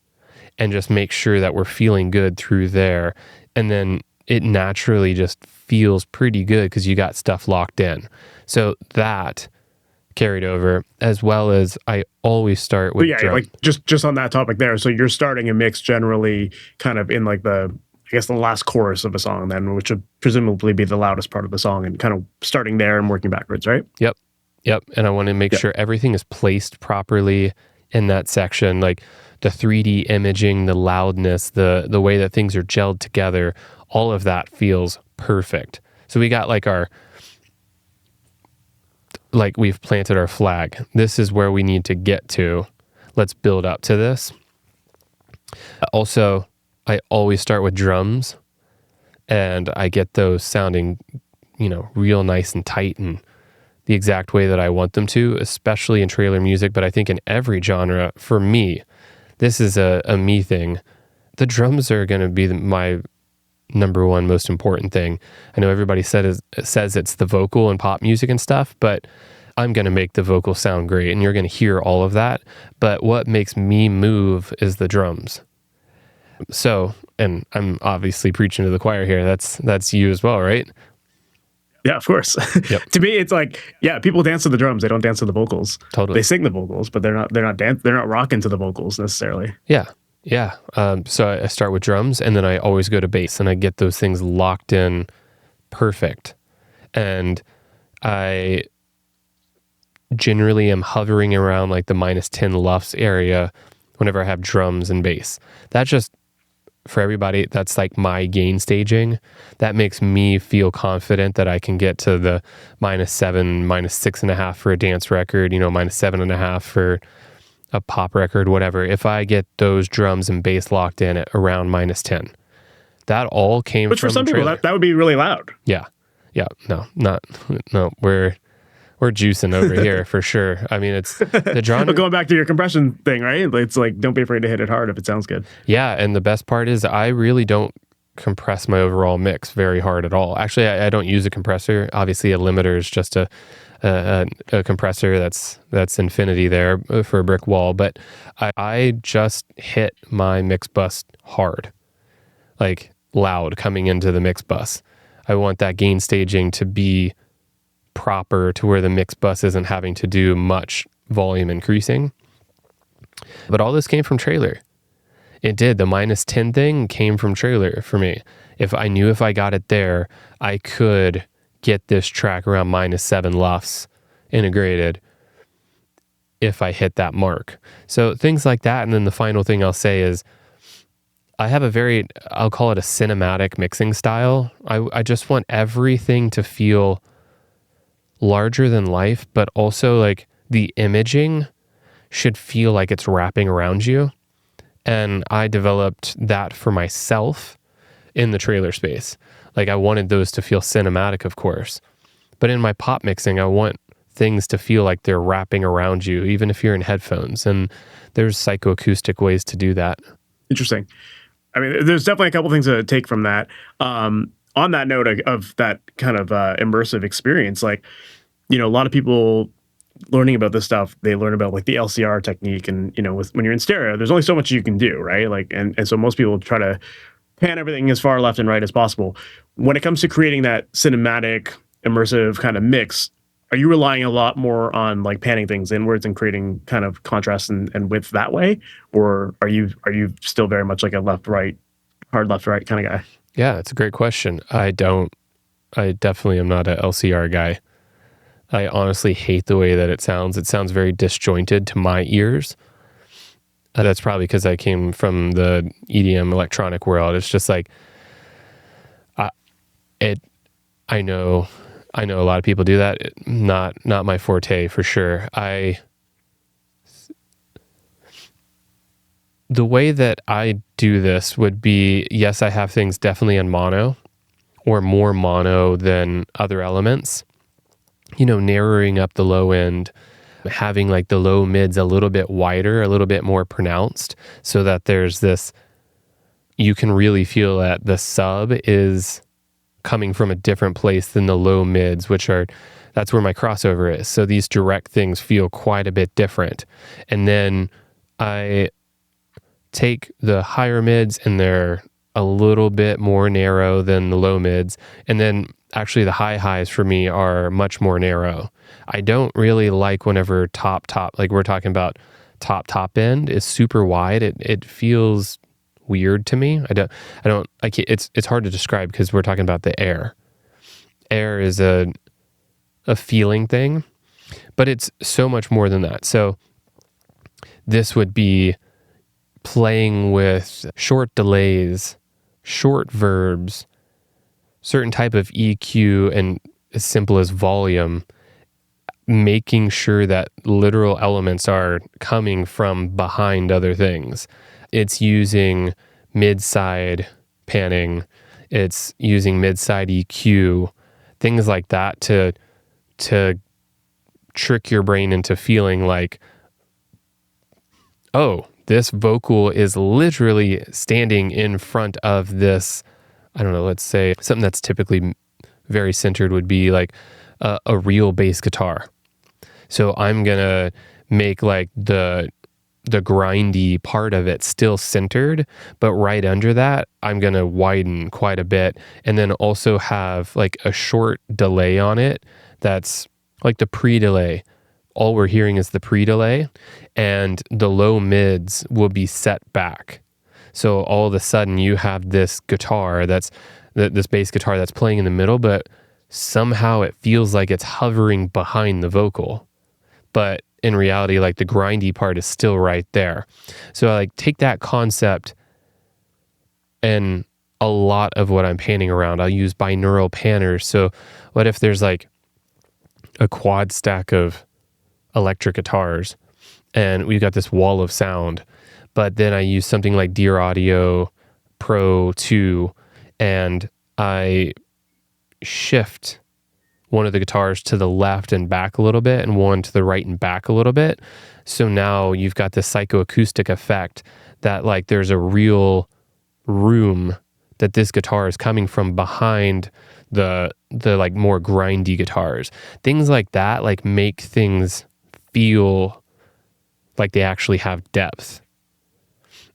and just make sure that we're feeling good through there. And then it naturally just feels pretty good because you got stuff locked in. So that carried over, as well as I always start with drum. Like just on that topic there. So you're starting a mix generally kind of in like the last chorus of a song then, which would presumably be the loudest part of the song, and kind of starting there and working backwards, right? Yep. And I want to make sure everything is placed properly in that section, like the 3D imaging, the loudness, the way that things are gelled together, all of that feels perfect. So we got we've planted our flag. This is where we need to get to. Let's build up to this. Also, I always start with drums, and I get those sounding, real nice and tight and the exact way that I want them to, especially in trailer music, but I think in every genre. For me, this is a me thing. The drums are going to be my number one most important thing. I know everybody says it's the vocal and pop music and stuff, but I'm going to make the vocal sound great, and you're going to hear all of that. But what makes me move is the drums. So, and I'm obviously preaching to the choir here. That's you as well, right? Yeah, of course. Yep. To me, it's like, people dance to the drums. They don't dance to the vocals. Totally. They sing the vocals, but they're not rocking to the vocals necessarily. Yeah. So I start with drums, and then I always go to bass, and I get those things locked in perfect. And I generally am hovering around like the -10 LUFS area whenever I have drums and bass. That just, for everybody, that's like my gain staging. That makes me feel confident that I can get to the -7, -6.5 for a dance record, -7.5 for a pop record, whatever. If I get those drums and bass locked in at around -10, that all came Which from for some people, that would be really loud. Yeah. No, we're juicing over here for sure. I mean, it's the genre. Going back to your compression thing, right? It's like, don't be afraid to hit it hard if it sounds good. Yeah, and the best part is I really don't compress my overall mix very hard at all. Actually, I don't use a compressor. Obviously, a limiter is just a compressor that's infinity there for a brick wall. But I just hit my mix bus hard, like loud coming into the mix bus. I want that gain staging to be proper to where the mix bus isn't having to do much volume increasing. But all this came from trailer. It did. The -10 thing came from trailer for me. If I knew if I got it there, I could get this track around -7 LUFS integrated if I hit that mark. So things like that. And then the final thing I'll say is I have I'll call it a cinematic mixing style. I just want everything to feel larger than life, but also like the imaging should feel like it's wrapping around you. And I developed that for myself in the trailer space. Like I wanted those to feel cinematic, of course. But in my pop mixing, I want things to feel like they're wrapping around you, even if you're in headphones. And there's psychoacoustic ways to do that. Interesting. I mean, there's definitely a couple things to take from that. On that note of that kind of immersive experience, like, a lot of people learning about this stuff, they learn about like the LCR technique, and when you're in stereo, there's only so much you can do, right? Like, and so most people try to pan everything as far left and right as possible. When it comes to creating that cinematic, immersive kind of mix, are you relying a lot more on like panning things inwards and creating kind of contrast and width that way, or are you still very much like a hard left right kind of guy? Yeah, it's a great question. I definitely am not an LCR guy. I honestly hate the way that it sounds. It sounds very disjointed to my ears. That's probably because I came from the EDM electronic world. It's just like, I know a lot of people do that. Not my forte for sure. The way that I do this would be, yes, I have things definitely in mono or more mono than other elements. Narrowing up the low end, having like the low mids a little bit wider, a little bit more pronounced, so that there's this, you can really feel that the sub is coming from a different place than the low mids, that's where my crossover is. So these direct things feel quite a bit different. And then I take the higher mids and they're a little bit more narrow than the low mids. And then actually the high highs for me are much more narrow. I don't really like whenever top, like we're talking about top end is super wide. It feels weird to me. It's hard to describe because we're talking about the air. Air is a feeling thing, but it's so much more than that. So this would be playing with short delays, short verbs, certain type of EQ, and as simple as volume, making sure that literal elements are coming from behind other things. It's using mid-side panning. It's using mid-side EQ, things like that to trick your brain into feeling like, oh, this vocal is literally standing in front of this, I don't know, let's say something that's typically very centered would be like a real bass guitar. So I'm going to make like the grindy part of it still centered, but right under that, I'm going to widen quite a bit, and then also have like a short delay on it that's like the pre-delay. All we're hearing is the pre-delay, and the low mids will be set back. So all of a sudden you have this guitar this bass guitar that's playing in the middle, but somehow it feels like it's hovering behind the vocal. But in reality, like the grindy part is still right there. So I like take that concept, and a lot of what I'm panning around, I'll use binaural panners. So what if there's like a quad stack of electric guitars and we've got this wall of sound, but then I use something like Deer Audio Pro 2 and I shift one of the guitars to the left and back a little bit and one to the right and back a little bit. So now you've got this psychoacoustic effect that like there's a real room that this guitar is coming from behind the like more grindy guitars. Things like that like make things feel like they actually have depth.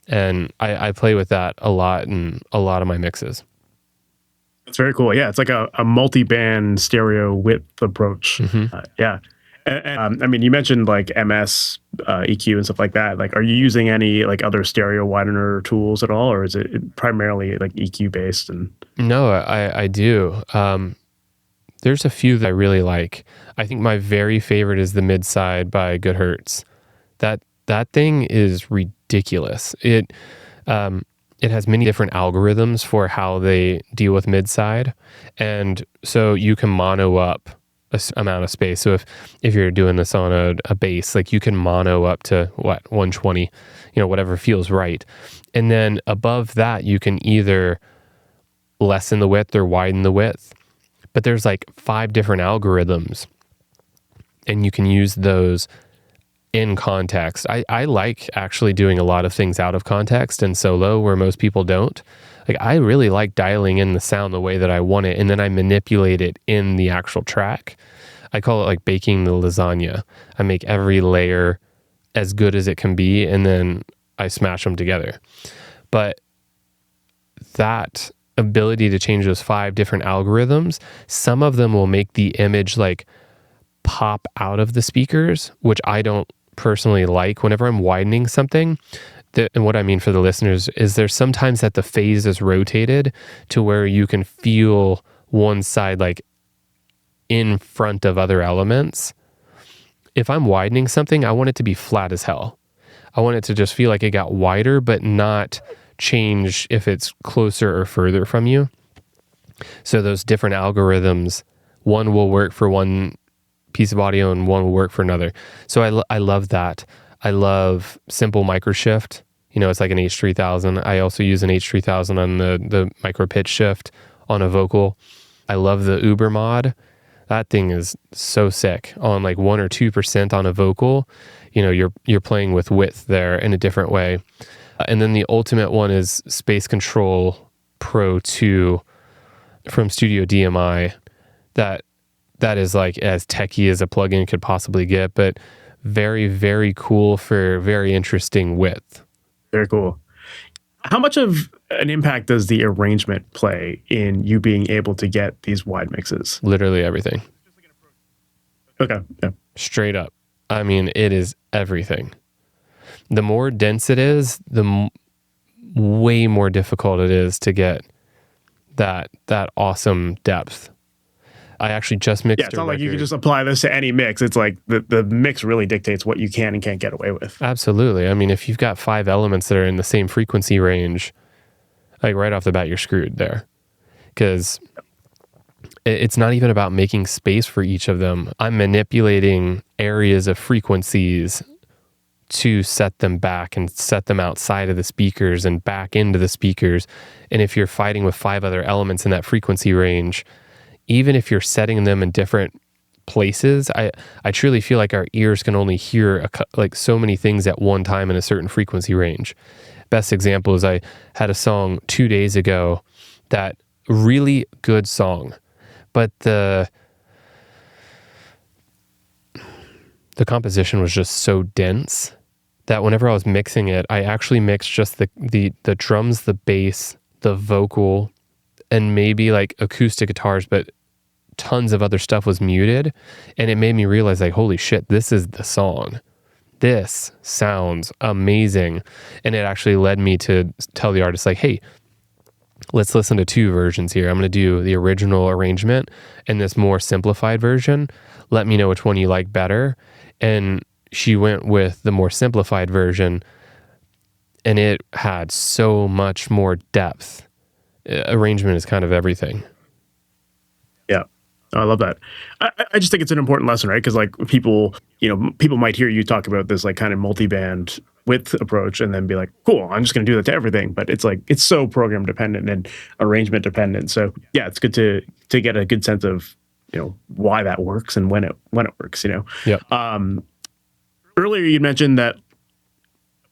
And I play with that a lot in a lot of my mixes. That's very cool. Yeah, it's like a multi-band stereo width approach. Mm-hmm. Yeah. And, I mean, you mentioned like MS, EQ and stuff like that. Like, are you using any like other stereo widener tools at all, or is it primarily like EQ based? And no, I do. There's a few that I really like. I think my very favorite is the Midside by Good Hertz. That thing is ridiculous. It has many different algorithms for how they deal with Midside, and so you can mono up a amount of space. So if you're doing this on a bass, like you can mono up to 120, whatever feels right, and then above that you can either lessen the width or widen the width. but there's like 5 different algorithms, and you can use those in context. I like actually doing a lot of things out of context and solo where most people don't. Like, I really like dialing in the sound the way that I want it, and then I manipulate it in the actual track. I call it like baking the lasagna. I make every layer as good as it can be, and then I smash them together. But that ability to change those 5 different algorithms, some of them will make the image like pop out of the speakers, which I don't personally like. Whenever I'm widening something, and what I mean for the listeners is there's sometimes that the phase is rotated to where you can feel one side like in front of other elements. If I'm widening something, I want it to be flat as hell. I want it to just feel like it got wider, but not change if it's closer or further from you. So those different algorithms, one will work for one piece of audio and one will work for another. So I love that. I love simple micro shift. It's like an H3000. I also use an H3000 on the micro pitch shift on a vocal. I love the Uber mod. That thing is so sick. On like 1 or 2% on a vocal, you're playing with width there in a different way. And then the ultimate one is Space Control Pro 2 from Studio DMI. That is like as techy as a plugin could possibly get, but very, very cool for very interesting width. Very cool. How much of an impact does the arrangement play in you being able to get these wide mixes? Literally everything. Okay. Yeah. Straight up. I mean, it is everything. The more dense it is, way more difficult it is to get that awesome depth. I actually just mixed. Yeah, it's not like you can just apply this to any mix. It's like the mix really dictates what you can and can't get away with. Absolutely. I mean, if you've got 5 elements that are in the same frequency range, like right off the bat, you're screwed there. Because it's not even about making space for each of them. I'm manipulating areas of frequencies to set them back and set them outside of the speakers and back into the speakers. And if you're fighting with 5 other elements in that frequency range, even if you're setting them in different places, I truly feel like our ears can only hear like so many things at one time in a certain frequency range. Best example is I had a song 2 days ago, that really good song, but the composition was just so dense that whenever I was mixing it, I actually mixed just the drums, the bass, the vocal, and maybe like acoustic guitars, but tons of other stuff was muted. And it made me realize like, holy shit, this is the song. This sounds amazing. And it actually led me to tell the artist like, hey, let's listen to 2 versions here. I'm going to do the original arrangement and this more simplified version. Let me know which one you like better. And she went with the more simplified version, and it had so much more depth. Arrangement is kind of everything. Yeah. I love that. I just think it's an important lesson, right? Because like people might hear you talk about this like kind of multi-band width approach and then be like, cool, I'm just going to do that to everything. But it's like, it's so program dependent and arrangement dependent. So yeah, it's good to get a good sense of, why that works and when it works, Yeah. Earlier you mentioned that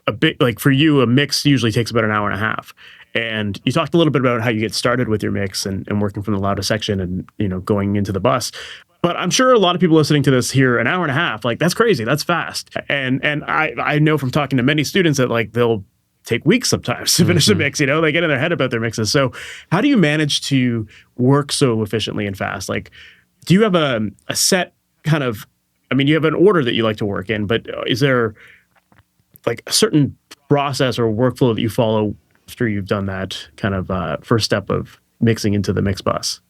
a bit like for you, a mix usually takes about an hour and a half. And you talked a little bit about how you get started with your mix and working from the loudest section and, going into the bus. But I'm sure a lot of people listening to this hear an hour and a half, like that's crazy. That's fast. And I know from talking to many students that like they'll take weeks sometimes to finish a mix, they get in their head about their mixes. So how do you manage to work so efficiently and fast? Like, do you have a set kind of, you have an order that you like to work in, but is there like a certain process or workflow that you follow after you've done that kind of first step of mixing into the mix bus?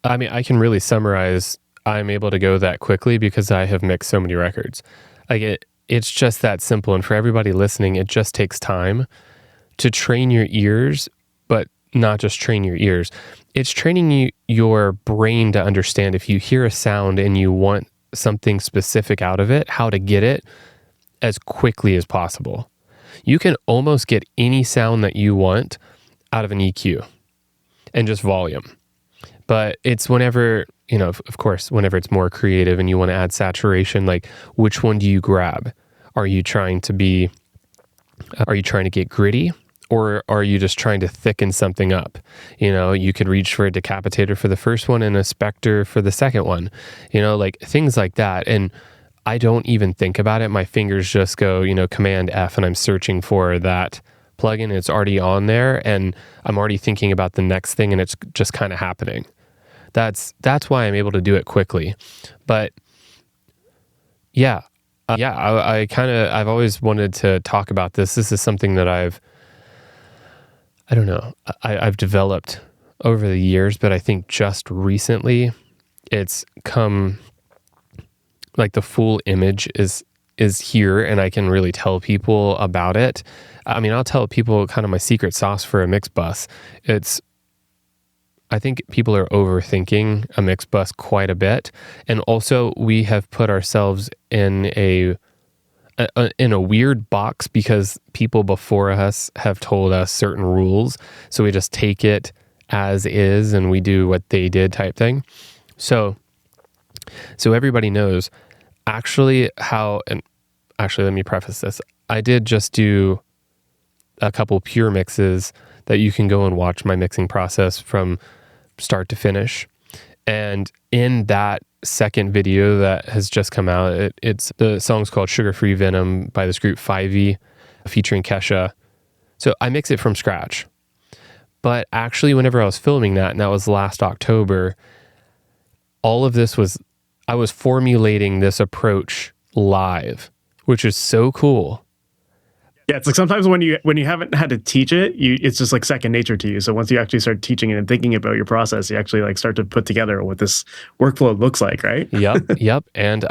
I can really summarize. I'm able to go that quickly because I have mixed so many records. Like it's just that simple. And for everybody listening, it just takes time to train your ears, but not just train your ears. It's training your brain to understand if you hear a sound and you want something specific out of it, how to get it as quickly as possible. You can almost get any sound that you want out of an EQ and just volume. But it's whenever, of course, whenever it's more creative and you want to add saturation, like which one do you grab? Are you trying to get gritty, or are you just trying to thicken something up? You could reach for a decapitator for the first one and a specter for the second one, like things like that. And I don't even think about it. My fingers just go, Command F, and I'm searching for that plugin. It's already on there, and I'm already thinking about the next thing, and it's just kind of happening. That's why I'm able to do it quickly. But yeah, I've always wanted to talk about this. This is something that I've developed over the years, but I think just recently it's come, like the full image is here, and I can really tell people about it. I mean, I'll tell people kind of my secret sauce for a mix bus. I think people are overthinking a mix bus quite a bit. And also we have put ourselves in a weird box because people before us have told us certain rules. So we just take it as is and we do what they did type thing. So everybody knows actually let me preface this. I did just do a couple pure mixes that you can go and watch my mixing process from start to finish. And in that second video that has just come out, it's the song's called Sugar Free Venom by this group 5e featuring Kesha. So I mix it from scratch. But actually, whenever I was filming that, and that was last October, all of this I was formulating this approach live, which is so cool. Yeah, it's like sometimes when you haven't had to teach it, it's just like second nature to you. So once you actually start teaching it and thinking about your process, you actually like start to put together what this workflow looks like, right? Yep. And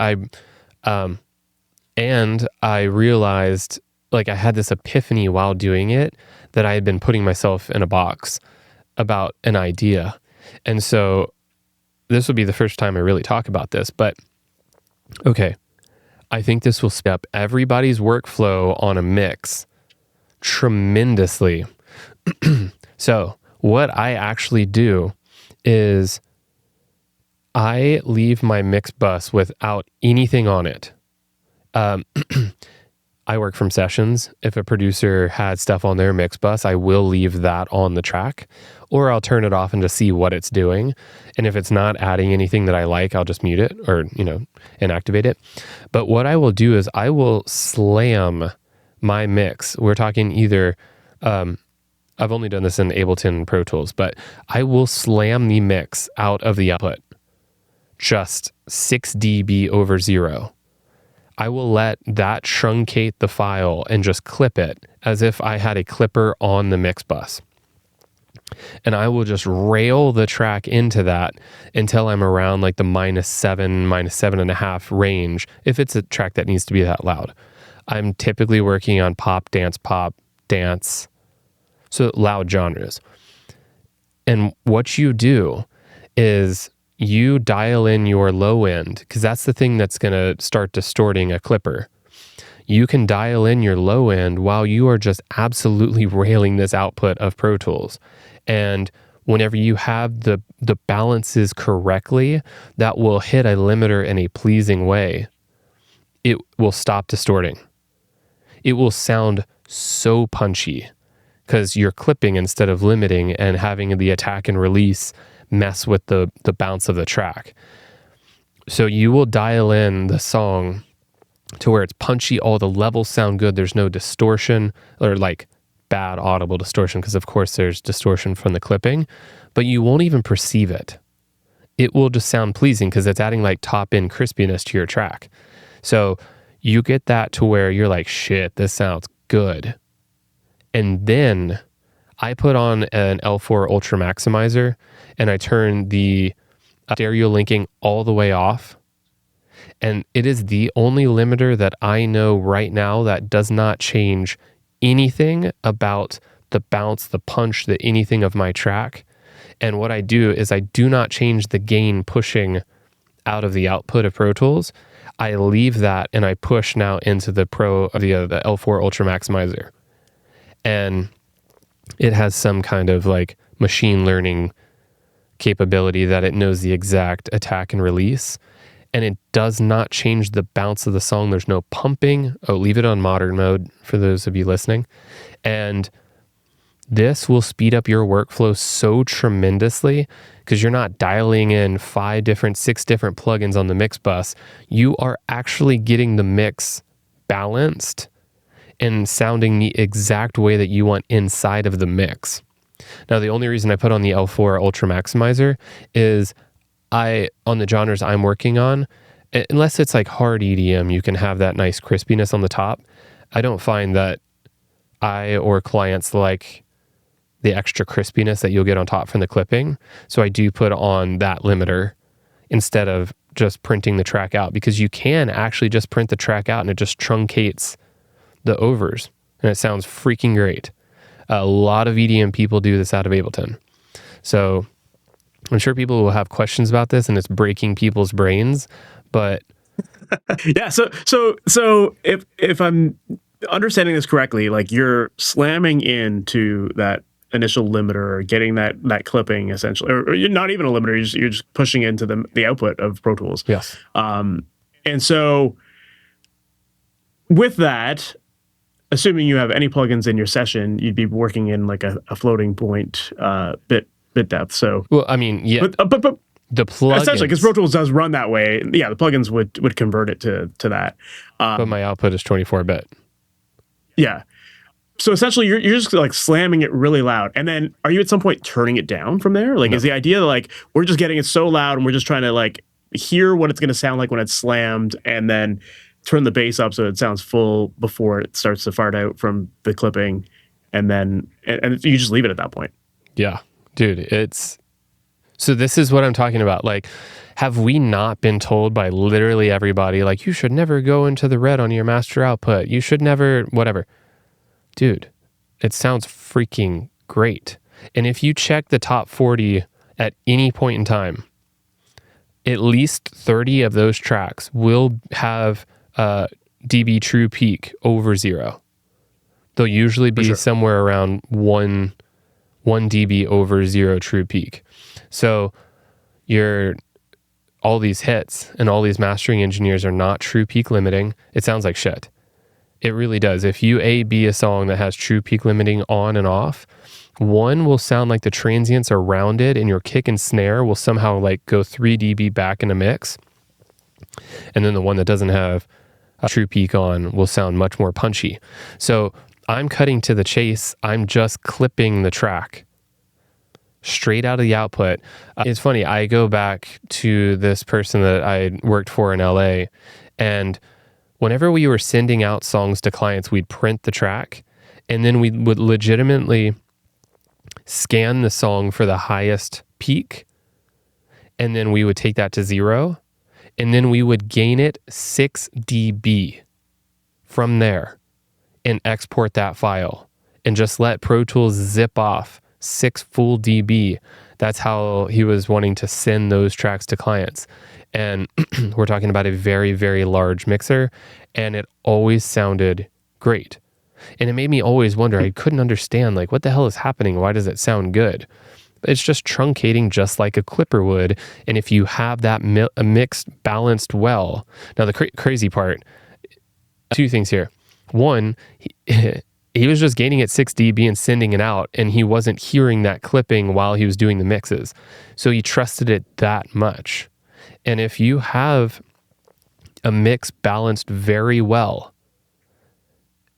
I realized, like, I had this epiphany while doing it that I had been putting myself in a box about an idea. And so this would be the first time I really talk about this, but okay. I think this will step everybody's workflow on a mix tremendously. So what I actually do is I leave my mix bus without anything on it. I work from sessions. If a producer had stuff on their mix bus, I will leave that on the track, or I'll turn it off and just see what it's doing. And if it's not adding anything that I like, I'll just mute it or, inactivate it. But what I will do is I will slam my mix. We're talking either, I've only done this in Ableton Pro Tools, but I will slam the mix out of the output, just 6 dB over 0. I will let that truncate the file and just clip it as if I had a clipper on the mix bus. And I will just rail the track into that until I'm around like the -7, -7.5 range, if it's a track that needs to be that loud. I'm typically working on pop, dance, so loud genres. And what you do is you dial in your low end, because that's the thing that's going to start distorting a clipper. You can dial in your low end while you are just absolutely railing this output of Pro Tools. And whenever you have the balances correctly, that will hit a limiter in a pleasing way. It will stop distorting. It will sound so punchy because you're clipping instead of limiting and having the attack and release mess with the bounce of the track. So you will dial in the song to where it's punchy, all the levels sound good, there's no distortion or like bad audible distortion, because of course there's distortion from the clipping, but you won't even perceive it. It will just sound pleasing because it's adding like top end crispiness to your track. So you get that to where you're like, shit, this sounds good. And then I put on an L4 Ultra Maximizer and I turn the stereo linking all the way off. And it is the only limiter that I know right now that does not change anything about the bounce, the punch, the anything of my track. And what I do is I do not change the gain pushing out of the output of Pro Tools. I leave that and I push now into the L4 Ultra Maximizer. And it has some kind of like machine learning capability that it knows the exact attack and release, and it does not change the bounce of the song. There's no pumping. Oh, leave it on modern mode for those of you listening. And this will speed up your workflow so tremendously because you're not dialing in 6 different plugins on the mix bus. You are actually getting the mix balanced and sounding the exact way that you want inside of the mix. Now, the only reason I put on the L4 Ultra Maximizer is on the genres I'm working on, unless it's like hard EDM, you can have that nice crispiness on the top. I don't find that I or clients like the extra crispiness that you'll get on top from the clipping. So I do put on that limiter instead of just printing the track out, because you can actually just print the track out and it just truncates the overs and it sounds freaking great. A lot of EDM people do this out of Ableton. So I'm sure people will have questions about this and it's breaking people's brains, but yeah. So if I'm understanding this correctly, like you're slamming into that initial limiter or getting that clipping essentially, or you're not even a limiter, you're just pushing into the output of Pro Tools. Yes. And so with that, assuming you have any plugins in your session, you'd be working in like a floating point bit depth. So well, I mean, yeah, but the plugins, essentially, because Pro Tools does run that way. Yeah, the plugins would convert it to that. But my output is 24-bit. Yeah. So essentially, you're just like slamming it really loud, and then are you at some point turning it down from there? Like, No. Is the idea like we're just getting it so loud and we're just trying to like hear what it's going to sound like when it's slammed, and then turn the bass up so it sounds full before it starts to fart out from the clipping, and then and you just leave it at that point? Yeah, dude, so this is what I'm talking about. Like, have we not been told by literally everybody, like, you should never go into the red on your master output. You should never, whatever. Dude, it sounds freaking great. And if you check the top 40 at any point in time, at least 30 of those tracks will have dB true peak over 0. They'll usually be somewhere around 1 dB over 0 true peak. So all these hits and all these mastering engineers are not true peak limiting. It sounds like shit. It really does. If you A/B a song that has true peak limiting on and off, one will sound like the transients are rounded and your kick and snare will somehow like go 3 dB back in a mix. And then the one that doesn't have a true peak on will sound much more punchy. So I'm cutting to the chase. I'm just clipping the track straight out of the output. It's funny. I go back to this person that I worked for in LA, and whenever we were sending out songs to clients, we'd print the track, and then we would legitimately scan the song for the highest peak, and then we would take that to 0, and then we would gain it 6 dB from there and export that file and just let Pro Tools zip off 6 full dB. That's how he was wanting to send those tracks to clients. And we're talking about a very, very large mixer, and it always sounded great. And it made me always wonder, I couldn't understand, like, what the hell is happening? Why does it sound good? It's just truncating just like a clipper would. And if you have that mixed, balanced well. Now, the crazy part, 2 things here. One, he was just gaining at 6 dB and sending it out, and he wasn't hearing that clipping while he was doing the mixes. So he trusted it that much. And if you have a mix balanced very well,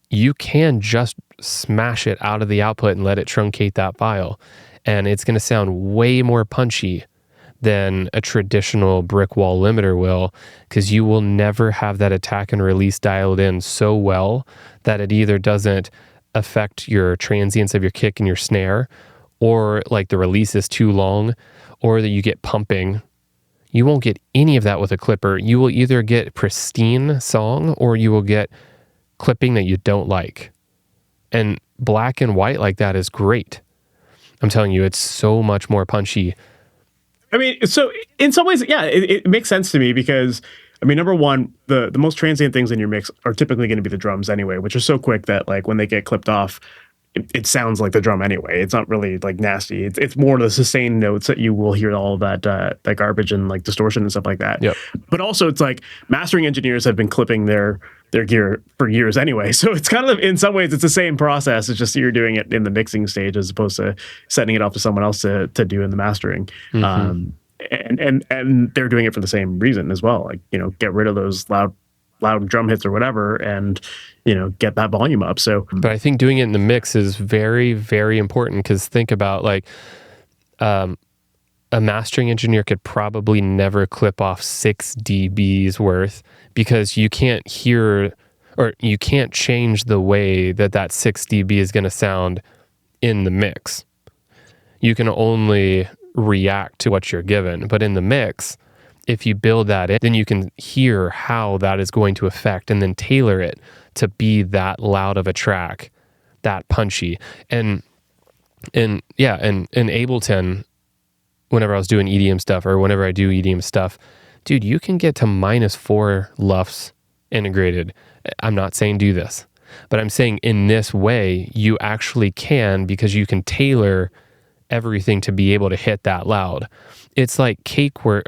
you can just smash it out of the output and let it truncate that file. And it's going to sound way more punchy than a traditional brick wall limiter will, because you will never have that attack and release dialed in so well that it either doesn't affect your transients of your kick and your snare, or like the release is too long, or that you get pumping. You won't get any of that with a clipper. You will either get pristine song or you will get clipping that you don't like. And black and white like that is great. I'm telling you, it's so much more punchy. I mean, so in some ways, yeah, it makes sense to me because, I mean, number one, the most transient things in your mix are typically going to be the drums anyway, which are so quick that like when they get clipped off, it sounds like the drum anyway. It's not really like nasty. It's more the sustained notes that you will hear all of that garbage and like distortion and stuff like that. Yep. But also it's like mastering engineers have been clipping their gear for years anyway. So it's kind of, in some ways, it's the same process. It's just you're doing it in the mixing stage as opposed to sending it off to someone else to do in the mastering. And they're doing it for the same reason as well. Like, get rid of those loud drum hits or whatever, and get that volume up. So, but I think doing it in the mix is very, very important, because think about like a mastering engineer could probably never clip off 6 dBs worth, because you can't hear, or you can't change the way that 6 dB is going to sound in the mix. You can only react to what you're given, but in the mix, if you build that in, then you can hear how that is going to affect and then tailor it to be that loud of a track, that punchy. And in Ableton, whenever I was doing EDM stuff, or whenever I do EDM stuff, dude, you can get to -4 LUFS integrated. I'm not saying do this, but I'm saying in this way, you actually can, because you can tailor everything to be able to hit that loud. It's like cake work.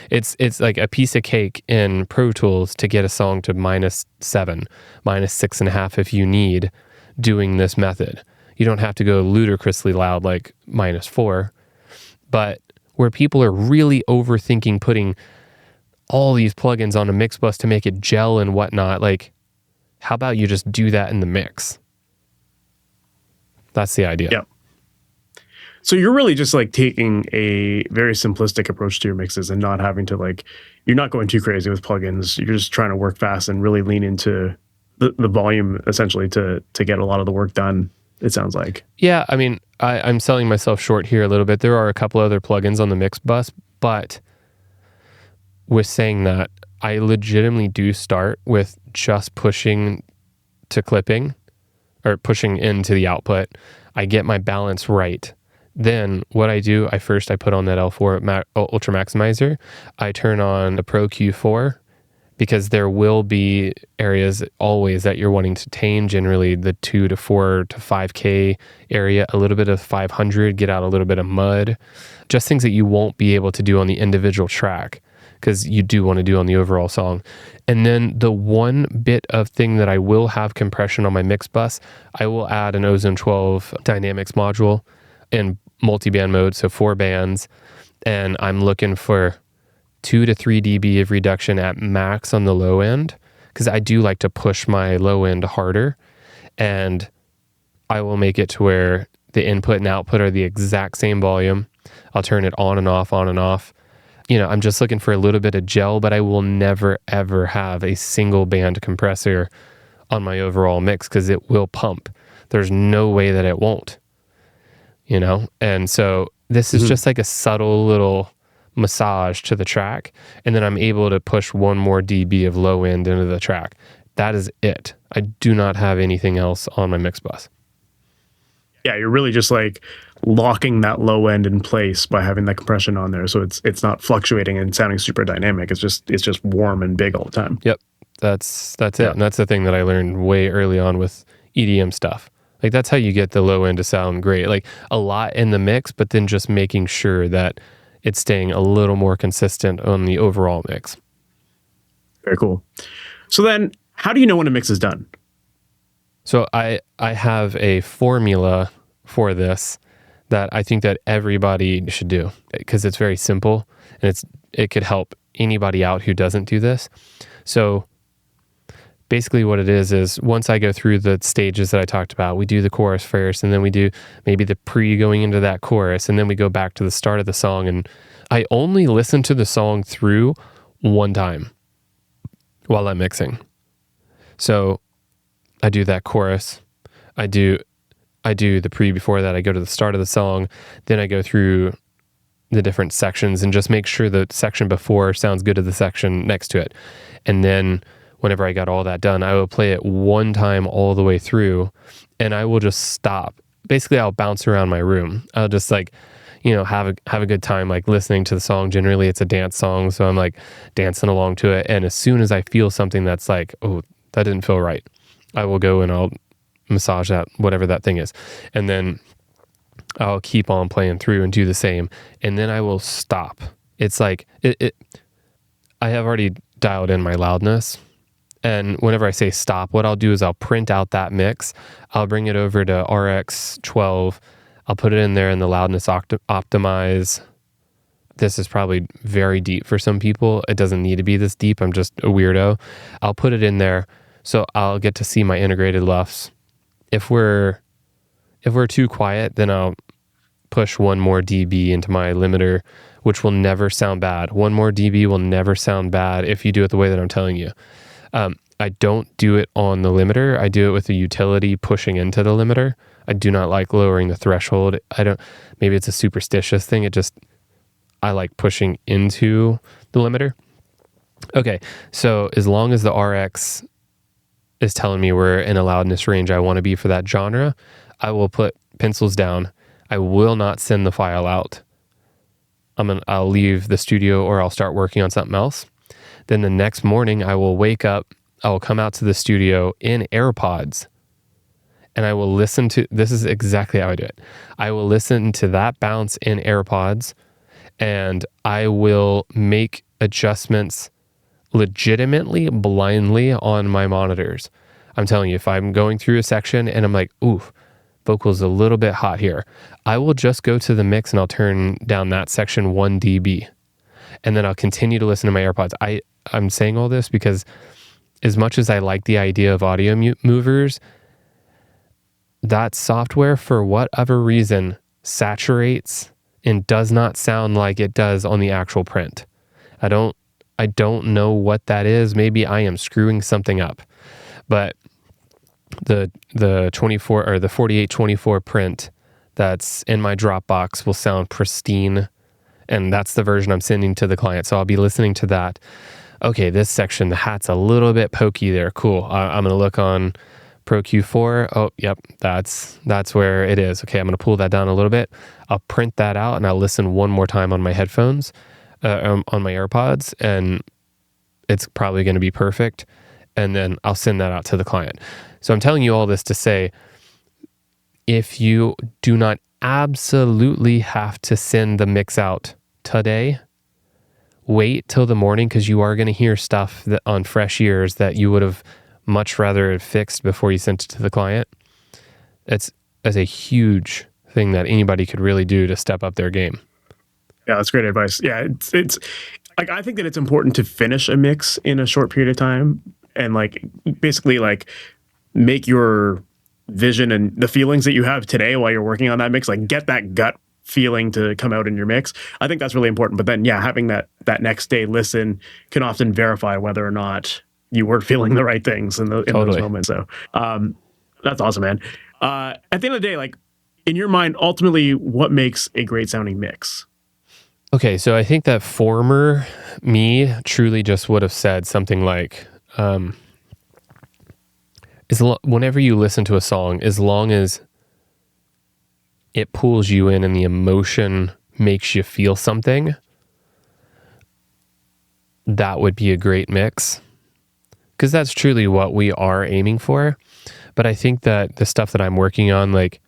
It's like a piece of cake in Pro Tools to get a song to -7, -6.5 if you need, doing this method. You don't have to go ludicrously loud like -4, but where people are really overthinking putting all these plugins on a mix bus to make it gel and whatnot, like, how about you just do that in the mix? That's the idea. Yeah. So you're really just like taking a very simplistic approach to your mixes and not having to you're not going too crazy with plugins. You're just trying to work fast and really lean into the volume essentially to get a lot of the work done, it sounds like. Yeah, I mean, I'm selling myself short here a little bit. There are a couple other plugins on the mix bus, but with saying that, I legitimately do start with just pushing to clipping, or pushing into the output. I get my balance right. Then what I do, I put on that L4 Ultra Maximizer. I turn on the Pro Q4, because there will be areas always that you're wanting to tame, generally the 2 to 4 to 5K area, a little bit of 500, get out a little bit of mud, just things that you won't be able to do on the individual track, because you do want to do on the overall song. And then the one bit of thing that I will have compression on my mix bus, I will add an Ozone 12 Dynamics module in multi-band mode, so 4 bands, and I'm looking for 2 to 3 dB of reduction at max on the low end, because I do like to push my low end harder, and I will make it to where the input and output are the exact same volume. I'll turn it on and off, on and off. I'm just looking for a little bit of gel, but I will never ever have a single band compressor on my overall mix, because it will pump. There's no way that it won't. And so this is just like a subtle little massage to the track, and then I'm able to push 1 more dB of low end into the track. That is it. I do not have anything else on my mix bus. Yeah, you're really just like locking that low end in place by having that compression on there, so it's not fluctuating and sounding super dynamic. It's just warm and big all the time. Yep, that's it. And that's the thing that I learned way early on with EDM stuff. Like, that's how you get the low end to sound great. Like, a lot in the mix, but then just making sure that it's staying a little more consistent on the overall mix. Very cool. So then, how do you know when a mix is done? So I have a formula for this that I think that everybody should do, because it's very simple, and it could help anybody out who doesn't do this. So basically what it is once I go through the stages that I talked about, we do the chorus first, and then we do maybe the pre going into that chorus, and then we go back to the start of the song, and I only listen to the song through 1 time while I'm mixing. So I do that chorus, I do the pre before that, I go to the start of the song, then I go through the different sections and just make sure the section before sounds good to the section next to it. And then whenever I got all that done, I will play it 1 time all the way through, and I will just stop. Basically, I'll bounce around my room. I'll just have a good time, like listening to the song. Generally, it's a dance song, so I'm like dancing along to it. And as soon as I feel something that's like, oh, that didn't feel right, I will go and I'll massage that, whatever that thing is. And then I'll keep on playing through and do the same. And then I will stop. It's like, I have already dialed in my loudness. And whenever I say stop, what I'll do is I'll print out that mix. I'll bring it over to RX12. I'll put it in there in the loudness optimize. This is probably very deep for some people. It doesn't need to be this deep. I'm just a weirdo. I'll put it in there so I'll get to see my integrated LUFS. If we're too quiet, then I'll push 1 more dB into my limiter, which will never sound bad. 1 more dB will never sound bad if you do it the way that I'm telling you. I don't do it on the limiter. I do it with the utility pushing into the limiter. I do not like lowering the threshold. Maybe it's a superstitious thing. I like pushing into the limiter. Okay, so as long as the RX is telling me we're in a loudness range I want to be for that genre, I will put pencils down. I will not send the file out. I'll leave the studio or I'll start working on something else. Then the next morning I will wake up, I will come out to the studio in AirPods and I will listen to, this is exactly how I do it. I will listen to that bounce in AirPods and I will make adjustments legitimately blindly on my monitors. I'm telling you, if I'm going through a section and I'm like, ooh, vocal's a little bit hot here, I will just go to the mix and I'll turn down that section 1 dB. And then I'll continue to listen to my AirPods. I'm saying all this because as much as I like the idea of audio movers, that software, for whatever reason, saturates and does not sound like it does on the actual print. I don't know what that is. Maybe I am screwing something up. But the 24 or the 4824 print that's in my Dropbox will sound pristine, and that's the version I'm sending to the client. So I'll be listening to that. Okay, this section, the hat's a little bit pokey there. Cool. I'm going to look on Pro Q4. Oh, yep, that's where it is. Okay, I'm going to pull that down a little bit. I'll print that out and I'll listen one more time on my headphones, on my AirPods, and it's probably going to be perfect. And then I'll send that out to the client. So I'm telling you all this to say, if you do not absolutely have to send the mix out today, wait till the morning, because you are going to hear stuff that on fresh ears that you would have much rather fixed before you sent it to the client. That's a huge thing that anybody could really do to step up their game. Yeah, that's great advice. Yeah, it's like, I think that it's important to finish a mix in a short period of time and like basically like make your vision and the feelings that you have today while you're working on that mix, like get that gut feeling to come out in your mix. I think that's really important. But then, yeah, having that next day listen can often verify whether or not you were feeling the right things in those moments. So that's awesome, man. At the end of the day, like in your mind, ultimately, what makes a great sounding mix? Okay, so I think that former me truly just would have said something like, whenever you listen to a song, as long as it pulls you in and the emotion makes you feel something, that would be a great mix. Because that's truly what we are aiming for. But I think that the stuff that I'm working on, like,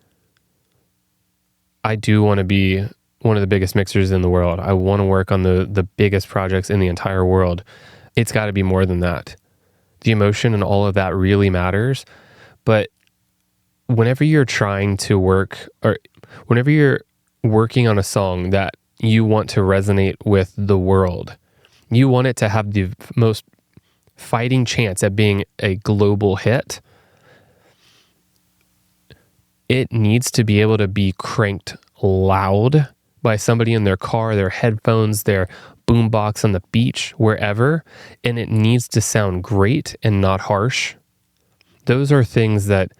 I do want to be one of the biggest mixers in the world. I want to work on the biggest projects in the entire world. It's got to be more than that. The emotion and all of that really matters. But whenever you're trying to work, or whenever you're working on a song that you want to resonate with the world, you want it to have the most fighting chance at being a global hit, it needs to be able to be cranked loud by somebody in their car, their headphones, their boombox on the beach, wherever, and it needs to sound great and not harsh. Those are things that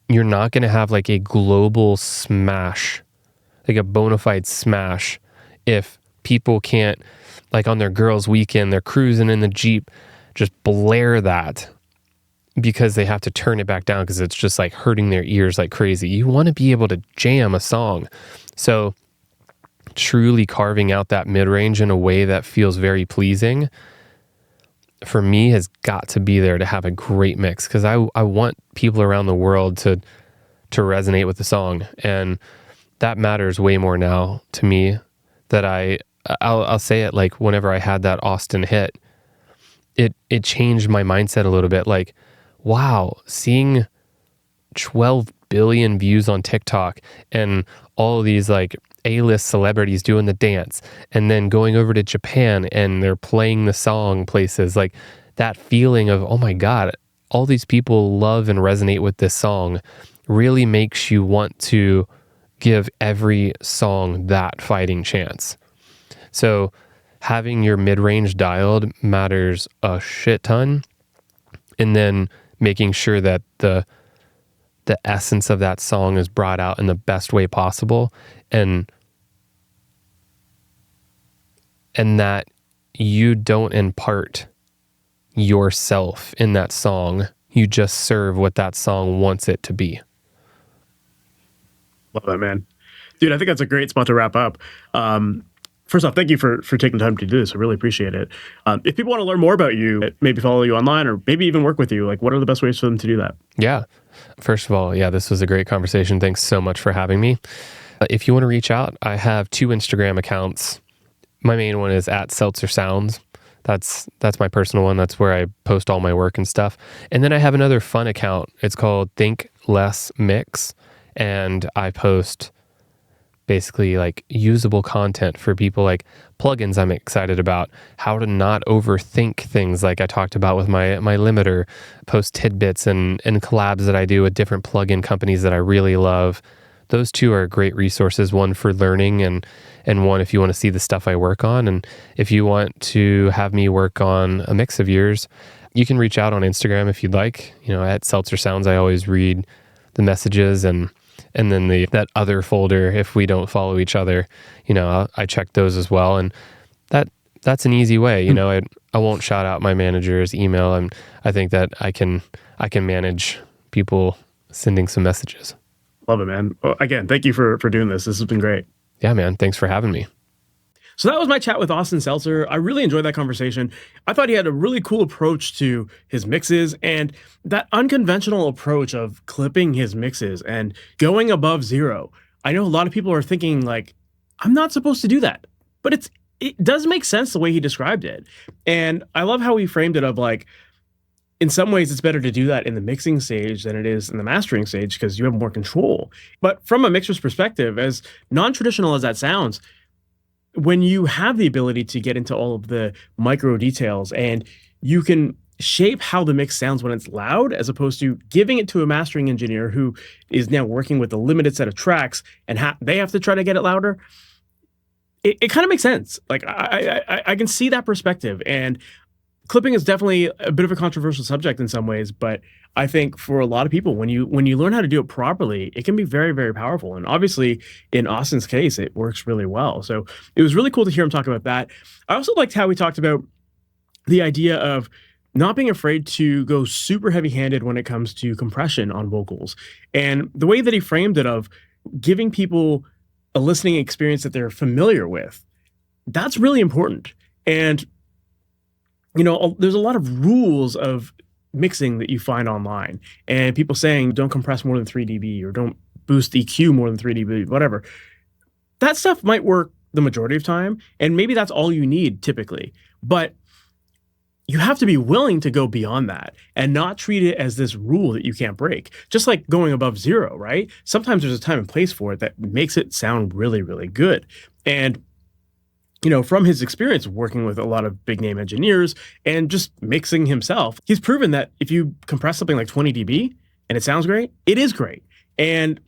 you're not going to have like a global smash, like a bona fide smash, if people can't, like on their girls' weekend, they're cruising in the Jeep, just blare that because they have to turn it back down because it's just like hurting their ears like crazy. You want to be able to jam a song. So truly carving out that mid-range in a way that feels very pleasing, for me has got to be there to have a great mix, because I want people around the world to resonate with the song, and that matters way more now to me. That I'll say it, like whenever I had that Austin hit, it changed my mindset a little bit. Like, wow, seeing 12 billion views on TikTok and all of these like A-list celebrities doing the dance, and then going over to Japan and they're playing the song places, like that feeling of, oh my God, all these people love and resonate with this song, really makes you want to give every song that fighting chance. So having your mid-range dialed matters a shit ton, and then making sure that the essence of that song is brought out in the best way possible, and that you don't impart yourself in that song. You just serve what that song wants it to be. Love that, man. Dude, I think that's a great spot to wrap up. First off, thank you for taking the time to do this. I really appreciate it. If people want to learn more about you, maybe follow you online, or maybe even work with you, like what are the best ways for them to do that? Yeah. First of all, yeah, this was a great conversation. Thanks so much for having me. If you want to reach out, I have 2 Instagram accounts. My main one is at Seltzer Sounds. That's my personal one. That's where I post all my work and stuff. And then I have another fun account. It's called Think Less Mix. And I post basically like usable content for people, like plugins I'm excited about, how to not overthink things like I talked about with my limiter, post tidbits and collabs that I do with different plugin companies that I really love. Those 2 are great resources, one for learning and one if you want to see the stuff I work on. And if you want to have me work on a mix of yours, you can reach out on Instagram if you'd like. At Seltzer Sounds, I always read the messages, and then that other folder, if we don't follow each other, I check those as well. And that's an easy way. I won't shout out my manager's email, and I think that I can manage people sending some messages. Love it, man. Well, again, thank you for doing this. This has been great. Yeah, man. Thanks for having me. So that was my chat with Austin Seltzer. I really enjoyed that conversation. I thought he had a really cool approach to his mixes, and that unconventional approach of clipping his mixes and going above 0. I know a lot of people are thinking like, I'm not supposed to do that, but it does make sense the way he described it. And I love how he framed it of like, in some ways, it's better to do that in the mixing stage than it is in the mastering stage because you have more control. But from a mixer's perspective, as non-traditional as that sounds, when you have the ability to get into all of the micro details and you can shape how the mix sounds when it's loud, as opposed to giving it to a mastering engineer who is now working with a limited set of tracks and they have to try to get it louder, it kind of makes sense. Like I can see that perspective, and clipping is definitely a bit of a controversial subject in some ways, but I think for a lot of people, when you learn how to do it properly, it can be very, very powerful. And obviously, in Austin's case, it works really well. So it was really cool to hear him talk about that. I also liked how he talked about the idea of not being afraid to go super heavy-handed when it comes to compression on vocals. And the way that he framed it of giving people a listening experience that they're familiar with, that's really important. And there's a lot of rules of mixing that you find online, and people saying don't compress more than 3 dB or don't boost EQ more than 3 dB, whatever. That stuff might work the majority of time, and maybe that's all you need typically. But you have to be willing to go beyond that and not treat it as this rule that you can't break. Just like going above 0, right? Sometimes there's a time and place for it that makes it sound really, really good. And from his experience working with a lot of big name engineers and just mixing himself, he's proven that if you compress something like 20 dB and it sounds great, it is great. And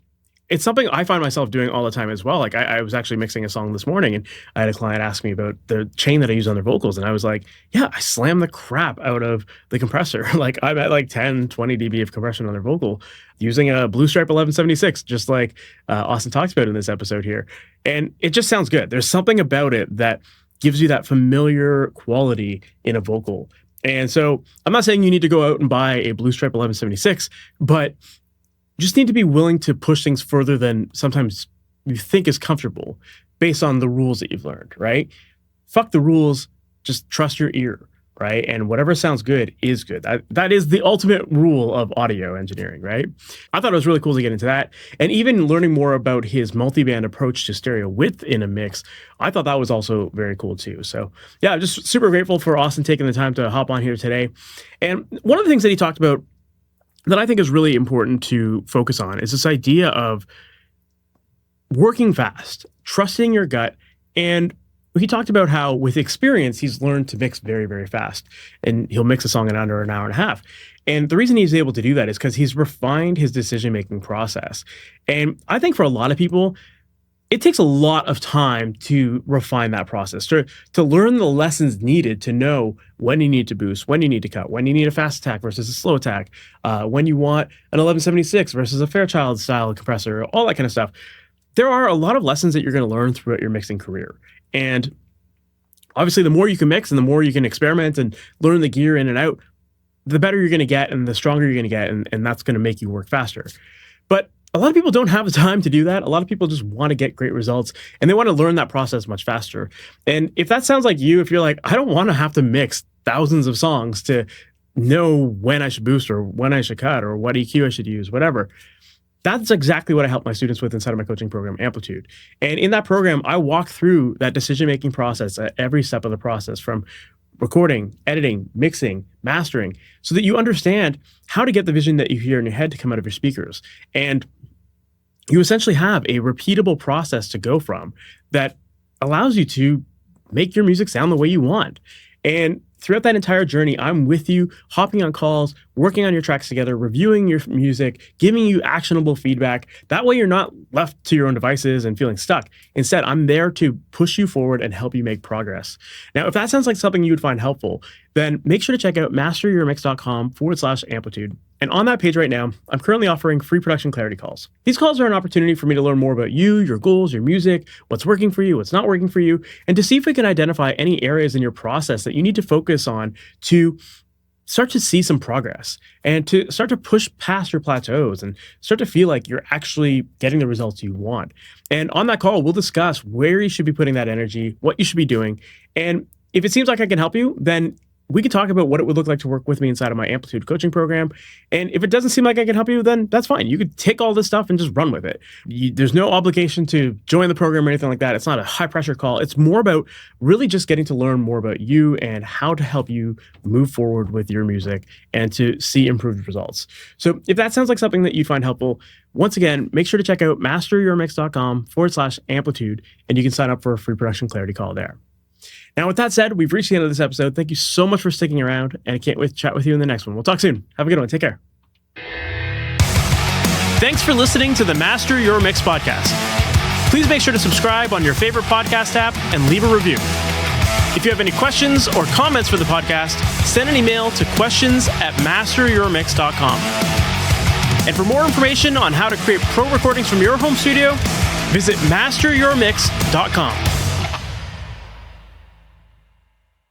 it's something I find myself doing all the time as well. Like I was actually mixing a song this morning, and I had a client ask me about the chain that I use on their vocals. And I was like, yeah, I slam the crap out of the compressor. Like I'm at like 10, 20 dB of compression on their vocal using a Blue Stripe 1176, just like Austin talks about in this episode here. And it just sounds good. There's something about it that gives you that familiar quality in a vocal. And so I'm not saying you need to go out and buy a Blue Stripe 1176, but just need to be willing to push things further than sometimes you think is comfortable based on the rules that you've learned, right? Fuck the rules, just trust your ear. right? And whatever sounds good is good. That is the ultimate rule of audio engineering, right? I thought it was really cool to get into that. And even learning more about his multi-band approach to stereo width in a mix, I thought that was also very cool too. So yeah, I'm just super grateful for Austin taking the time to hop on here today. And one of the things that he talked about that I think is really important to focus on is this idea of working fast, trusting your gut. And he talked about how with experience, he's learned to mix very, very fast, and he'll mix a song in under an hour and a half. And the reason he's able to do that is because he's refined his decision-making process. And I think for a lot of people, it takes a lot of time to refine that process, to learn the lessons needed to know when you need to boost, when you need to cut, when you need a fast attack versus a slow attack, when you want an 1176 versus a Fairchild style compressor, all that kind of stuff. There are a lot of lessons that you're going to learn throughout your mixing career. And obviously, the more you can mix and the more you can experiment and learn the gear in and out, the better you're going to get and the stronger you're going to get. And that's going to make you work faster. But a lot of people don't have the time to do that. A lot of people just want to get great results and they want to learn that process much faster. And if that sounds like you, if you're like, I don't want to have to mix thousands of songs to know when I should boost or when I should cut or what EQ I should use, whatever. That's exactly what I help my students with inside of my coaching program, Amplitude. And in that program, I walk through that decision-making process at every step of the process, from recording, editing, mixing, mastering, so that you understand how to get the vision that you hear in your head to come out of your speakers. And you essentially have a repeatable process to go from that allows you to make your music sound the way you want. And throughout that entire journey, I'm with you, hopping on calls, working on your tracks together, reviewing your music, giving you actionable feedback. That way you're not left to your own devices and feeling stuck. Instead, I'm there to push you forward and help you make progress. Now, if that sounds like something you would find helpful, then make sure to check out MasterYourMix.com/amplitude. And on that page right now, I'm currently offering free production clarity calls. These calls are an opportunity for me to learn more about you, your goals, your music, what's working for you, what's not working for you, and to see if we can identify any areas in your process that you need to focus on to start to see some progress and to start to push past your plateaus and start to feel like you're actually getting the results you want. And on that call, we'll discuss where you should be putting that energy, what you should be doing. And if it seems like I can help you, then we could talk about what it would look like to work with me inside of my Amplitude coaching program. And if it doesn't seem like I can help you, then that's fine. You could take all this stuff and just run with it. There's no obligation to join the program or anything like that. It's not a high pressure call. It's more about really just getting to learn more about you and how to help you move forward with your music and to see improved results. So if that sounds like something that you find helpful, once again, make sure to check out MasterYourMix.com/amplitude, and you can sign up for a free production clarity call there. Now, with that said, we've reached the end of this episode. Thank you so much for sticking around, and I can't wait to chat with you in the next one. We'll talk soon. Have a good one. Take care. Thanks for listening to the Master Your Mix podcast. Please make sure to subscribe on your favorite podcast app and leave a review. If you have any questions or comments for the podcast, send an email to questions@masteryourmix.com. And for more information on how to create pro recordings from your home studio, visit MasterYourMix.com.